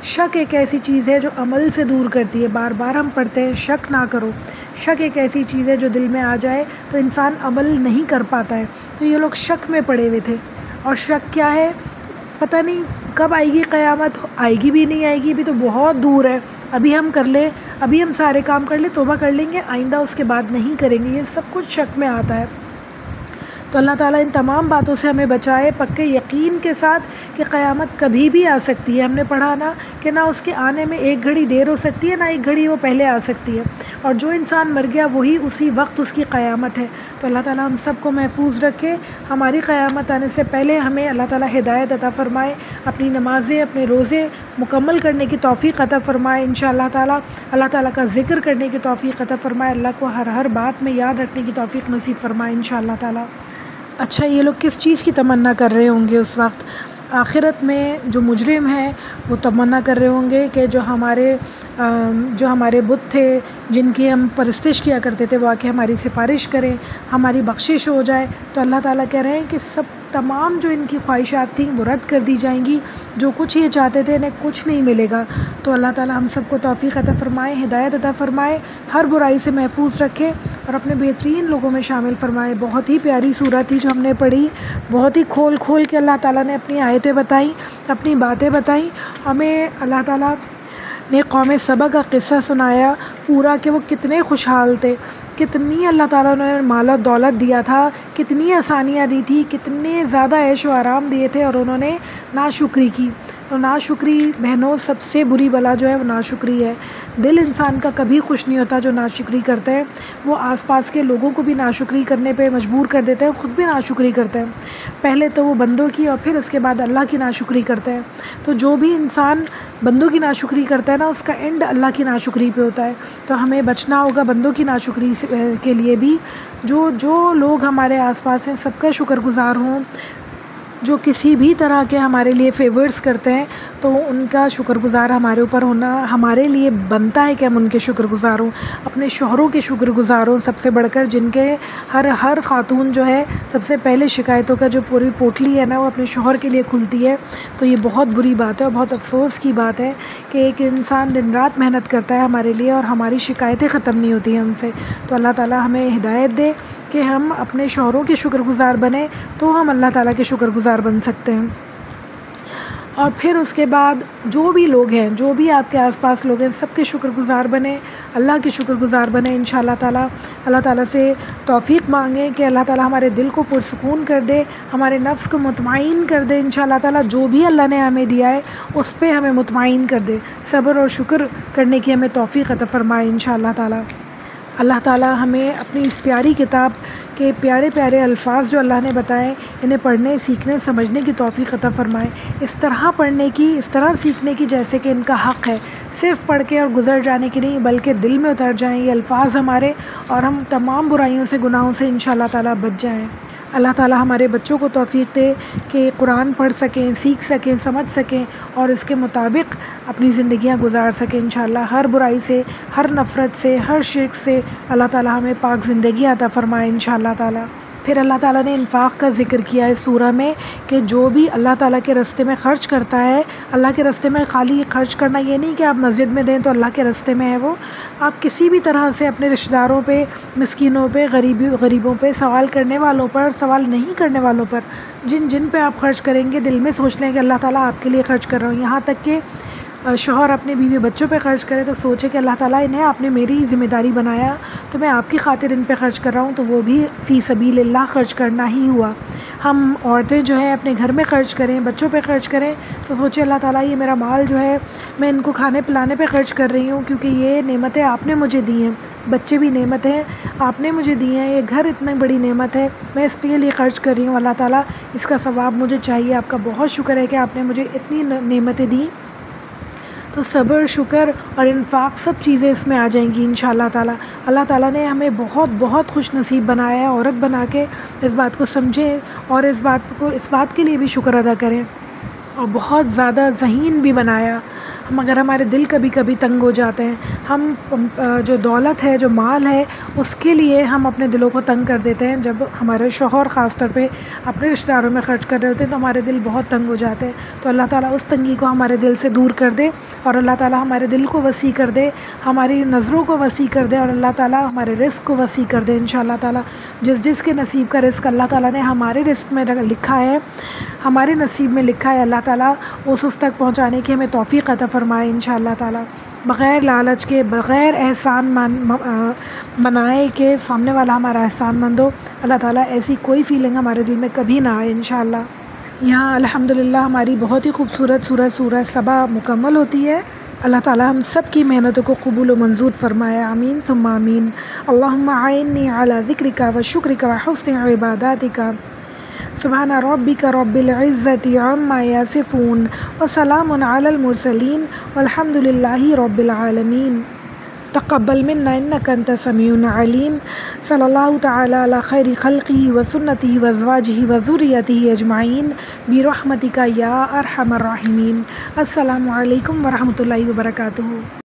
شک ایک ایسی چیز ہے جو عمل سے دور کرتی ہے۔ بار بار ہم پڑھتے ہیں شک نہ کرو۔ شک ایک ایسی چیز ہے جو دل میں آ جائے تو انسان عمل نہیں کر پاتا ہے۔ تو یہ لوگ شک میں پڑے ہوئے تھے، اور شک کیا ہے؟ پتہ نہیں کب آئے گی قیامت، آئے گی بھی نہیں آئے گی بھی تو بہت دور ہے، ابھی ہم کر لیں، ابھی ہم سارے کام کر لیں، توبہ کر لیں گے، آئندہ اس کے بعد نہیں کریں گے، یہ سب کچھ شک میں آتا ہے۔ تو اللہ تعالیٰ ان تمام باتوں سے ہمیں بچائے، پکے یقین کے ساتھ کہ قیامت کبھی بھی آ سکتی ہے۔ ہم نے پڑھا نا کہ نہ اس کے آنے میں ایک گھڑی دیر ہو سکتی ہے، نہ ایک گھڑی وہ پہلے آ سکتی ہے، اور جو انسان مر گیا وہی اسی وقت اس کی قیامت ہے۔ تو اللہ تعالیٰ ہم سب کو محفوظ رکھے، ہماری قیامت آنے سے پہلے ہمیں اللہ تعالیٰ ہدایت عطا فرمائے، اپنی نمازیں، اپنے روزے مکمل کرنے کی توفیق عطا فرمائے انشاءاللہ تعالیٰ، اللہ تعالیٰ کا ذکر کرنے کی توفیق عطا فرمائے، اللہ کو ہر بات میں یاد رکھنے کی توفیق نصیب فرمائے انشاءاللہ تعالیٰ۔ اچھا، یہ لوگ کس چیز کی تمنا کر رہے ہوں گے اس وقت؟ آخرت میں جو مجرم ہیں وہ تمنا کر رہے ہوں گے کہ جو ہمارے بت تھے، جن کی ہم پرستش کیا کرتے تھے، وہ آ کے ہماری سفارش کریں، ہماری بخشش ہو جائے۔ تو اللہ تعالیٰ کہہ رہے ہیں کہ تمام جو ان کی خواہشات تھیں وہ رد کر دی جائیں گی، جو کچھ یہ چاہتے تھے انہیں کچھ نہیں ملے گا۔ تو اللہ تعالیٰ ہم سب کو توفیق عطا فرمائے، ہدایت عطا فرمائے، ہر برائی سے محفوظ رکھے اور اپنے بہترین لوگوں میں شامل فرمائے۔ بہت ہی پیاری سورت تھی جو ہم نے پڑھی، بہت ہی کھول کے اللہ تعالیٰ نے اپنی آیتیں بتائیں، اپنی باتیں بتائیں ہمیں۔ اللہ تعالیٰ نے قوم سبا کا قصہ سنایا پورا کہ وہ کتنے خوشحال تھے، کتنی اللہ تعالیٰ نے مال و دولت دیا تھا، کتنی آسانیاں دی تھی، کتنے زیادہ عیش و آرام دیے تھے، اور انہوں نے ناشکری کی۔ اور ناشکری بہنوں سب سے بری بلا جو ہے وہ ناشکری ہے۔ دل انسان کا کبھی خوش نہیں ہوتا جو ناشکری کرتے ہیں، وہ آس پاس کے لوگوں کو بھی ناشکری کرنے پہ مجبور کر دیتے ہیں، خود بھی ناشکری کرتے ہیں، پہلے تو وہ بندوں کی اور پھر اس کے بعد اللہ کی ناشکری کرتے ہیں۔ تو جو بھی انسان بندوں کی ناشکری کرتا ہے نا، اس کا اینڈ اللہ کی ناشکری پہ ہوتا ہے۔ تو ہمیں بچنا ہوگا بندوں کی ناشکری کے لیے بھی۔ جو لوگ ہمارے آس پاس ہیں سب کا شکر گزار ہوں، جو کسی بھی طرح کے ہمارے لیے فیورز کرتے ہیں تو ان کا شکر گزار ہمارے اوپر ہونا ہمارے لیے بنتا ہے کہ ہم ان کے شکر گزار ہوں، اپنے شوہروں کے شکر گزار ہوں سب سے بڑھ کر، جن کے ہر خاتون جو ہے سب سے پہلے شکایتوں کا جو پوری پوٹلی ہے نا وہ اپنے شوہر کے لیے کھلتی ہے۔ تو یہ بہت بری بات ہے اور بہت افسوس کی بات ہے کہ ایک انسان دن رات محنت کرتا ہے ہمارے لیے اور ہماری شکایتیں ختم نہیں ہوتی ہیں ان سے۔ تو اللہ تعالیٰ ہمیں ہدایت دے کہ ہم اپنے شوہروں کے شکر گزار بنیں تو ہم اللہ تعالیٰ کے شکر گزار بن سکتے ہیں۔ اور پھر اس کے بعد جو بھی لوگ ہیں، جو بھی آپ کے آس پاس لوگ ہیں، سب کے شکر گزار بنیں، اللہ کے شکر گزار بنیں انشاءاللہ تعالیٰ۔ اللہ تعالیٰ سے توفیق مانگیں کہ اللہ تعالیٰ ہمارے دل کو پرسکون کر دے، ہمارے نفس کو مطمئن کر دے انشاءاللہ تعالیٰ۔ جو بھی اللہ نے ہمیں دیا ہے اس پہ ہمیں مطمئن کر دے، صبر اور شکر کرنے کی ہمیں توفیق عطا فرمائے انشاءاللہ تعالیٰ۔ اللہ تعالیٰ ہمیں اپنی اس پیاری کتاب کے پیارے پیارے الفاظ جو اللہ نے بتائے انہیں پڑھنے، سیکھنے، سمجھنے کی توفیق عطا فرمائے، اس طرح پڑھنے کی، اس طرح سیکھنے کی جیسے کہ ان کا حق ہے، صرف پڑھ کے اور گزر جانے کی نہیں بلکہ دل میں اتر جائیں یہ الفاظ ہمارے، اور ہم تمام برائیوں سے، گناہوں سے انشاءاللہ تعالیٰ بچ جائیں۔ اللہ تعالیٰ ہمارے بچوں کو توفیق دے کہ قرآن پڑھ سکیں، سیکھ سکیں، سمجھ سکیں اور اس کے مطابق اپنی زندگیاں گزار سکیں انشاءاللہ۔ ہر برائی سے، ہر نفرت سے، ہر شرک سے اللہ تعالیٰ ہمیں پاک زندگی عطا فرمائے انشاءاللہ تعالیٰ۔ پھر اللہ تعالیٰ نے انفاق کا ذکر کیا اس سورہ میں کہ جو بھی اللہ تعالیٰ کے راستے میں خرچ کرتا ہے، اللہ کے راستے میں خالی خرچ کرنا یہ نہیں کہ آپ مسجد میں دیں تو اللہ کے راستے میں ہے وہ، آپ کسی بھی طرح سے اپنے رشتہ داروں پہ، مسکینوں پہ، غریبوں پہ، سوال کرنے والوں پر، سوال نہیں کرنے والوں پر، جن پہ آپ خرچ کریں گے دل میں سوچ لیں کہ اللہ تعالیٰ آپ کے لیے خرچ کر رہا ہوں۔ یہاں تک کہ شوہر اپنے بیوی بچوں پہ خرچ کرے تو سوچے کہ اللہ تعالیٰ انہیں آپ نے میری ذمہ داری بنایا تو میں آپ کی خاطر ان پہ خرچ کر رہا ہوں، تو وہ بھی فی سبیل اللہ خرچ کرنا ہی ہوا۔ ہم عورتیں جو ہے اپنے گھر میں خرچ کریں، بچوں پہ خرچ کریں تو سوچے اللہ تعالیٰ یہ میرا مال جو ہے میں ان کو کھانے پلانے پہ خرچ کر رہی ہوں، کیونکہ یہ نعمتیں آپ نے مجھے دی ہیں، بچے بھی نعمت ہیں آپ نے مجھے دی ہیں، یہ گھر اتنی بڑی نعمت ہے، میں اس کے لیے خرچ کر رہی ہوں، اللہ تعالیٰ اس کا ثواب مجھے چاہیے، آپ کا بہت شکر ہے کہ آپ نے مجھے اتنی نعمتیں دیں۔ تو صبر، شکر اور انفاق سب چیزیں اس میں آ جائیں گی انشاءاللہ تعالیٰ۔ اللہ تعالیٰ نے ہمیں بہت بہت خوش نصیب بنایا ہے، عورت بنا کے اس بات کو سمجھیں اور اس بات کے لیے بھی شکر ادا کریں، اور بہت زیادہ ذہین بھی بنایا۔ مگر ہمارے دل کبھی کبھی تنگ ہو جاتے ہیں، ہم جو دولت ہے، جو مال ہے، اس کے لیے ہم اپنے دلوں کو تنگ کر دیتے ہیں۔ جب ہمارے شوہر خاص طور پہ اپنے رشتہ داروں میں خرچ کر رہے ہوتے ہیں تو ہمارے دل بہت تنگ ہو جاتے ہیں، تو اللہ تعالیٰ اس تنگی کو ہمارے دل سے دور کر دے، اور اللہ تعالیٰ ہمارے دل کو وسیع کر دے، ہماری نظروں کو وسیع کر دے، اور اللہ تعالیٰ ہمارے رزق کو وسیع کر دے انشاءاللہ تعالیٰ۔ جس کے نصیب کا رزق اللہ تعالیٰ نے ہمارے رزق میں لکھا ہے، ہمارے نصیب میں لکھا ہے، اللہ تعالیٰ اس تک پہنچانے کی ہمیں توفیق عطا فرمائے انشاءاللہ تعالیٰ، بغیر لالچ کے، بغیر احسان منائے کہ سامنے والا ہمارا احسان مند ہو، اللہ تعالیٰ ایسی کوئی فیلنگ ہمارے دل میں کبھی نہ آئے انشاءاللہ۔ یہاں الحمدللہ ہماری بہت ہی خوبصورت سورہ سبا مکمل ہوتی ہے۔ اللہ تعالیٰ ہم سب کی محنتوں کو قبول و منظور فرمائے، آمین ثم آمین۔ اللہم اعنی علی ذکرک و شکرک و حسن عباداتک، سبحان ربک رب العزت عما یصفون وسلام علی المرسلین والحمد للہ رب العالمین۔ تقبل منا انک انت السمیع العلیم۔ صلی اللہ تعالی علی خیر خلقہ وسنتہ وازواجہ وذریتہ اجمعین برحمتک یا ارحم الراحمین۔ السلام علیکم ورحمۃ اللہ وبرکاتہ۔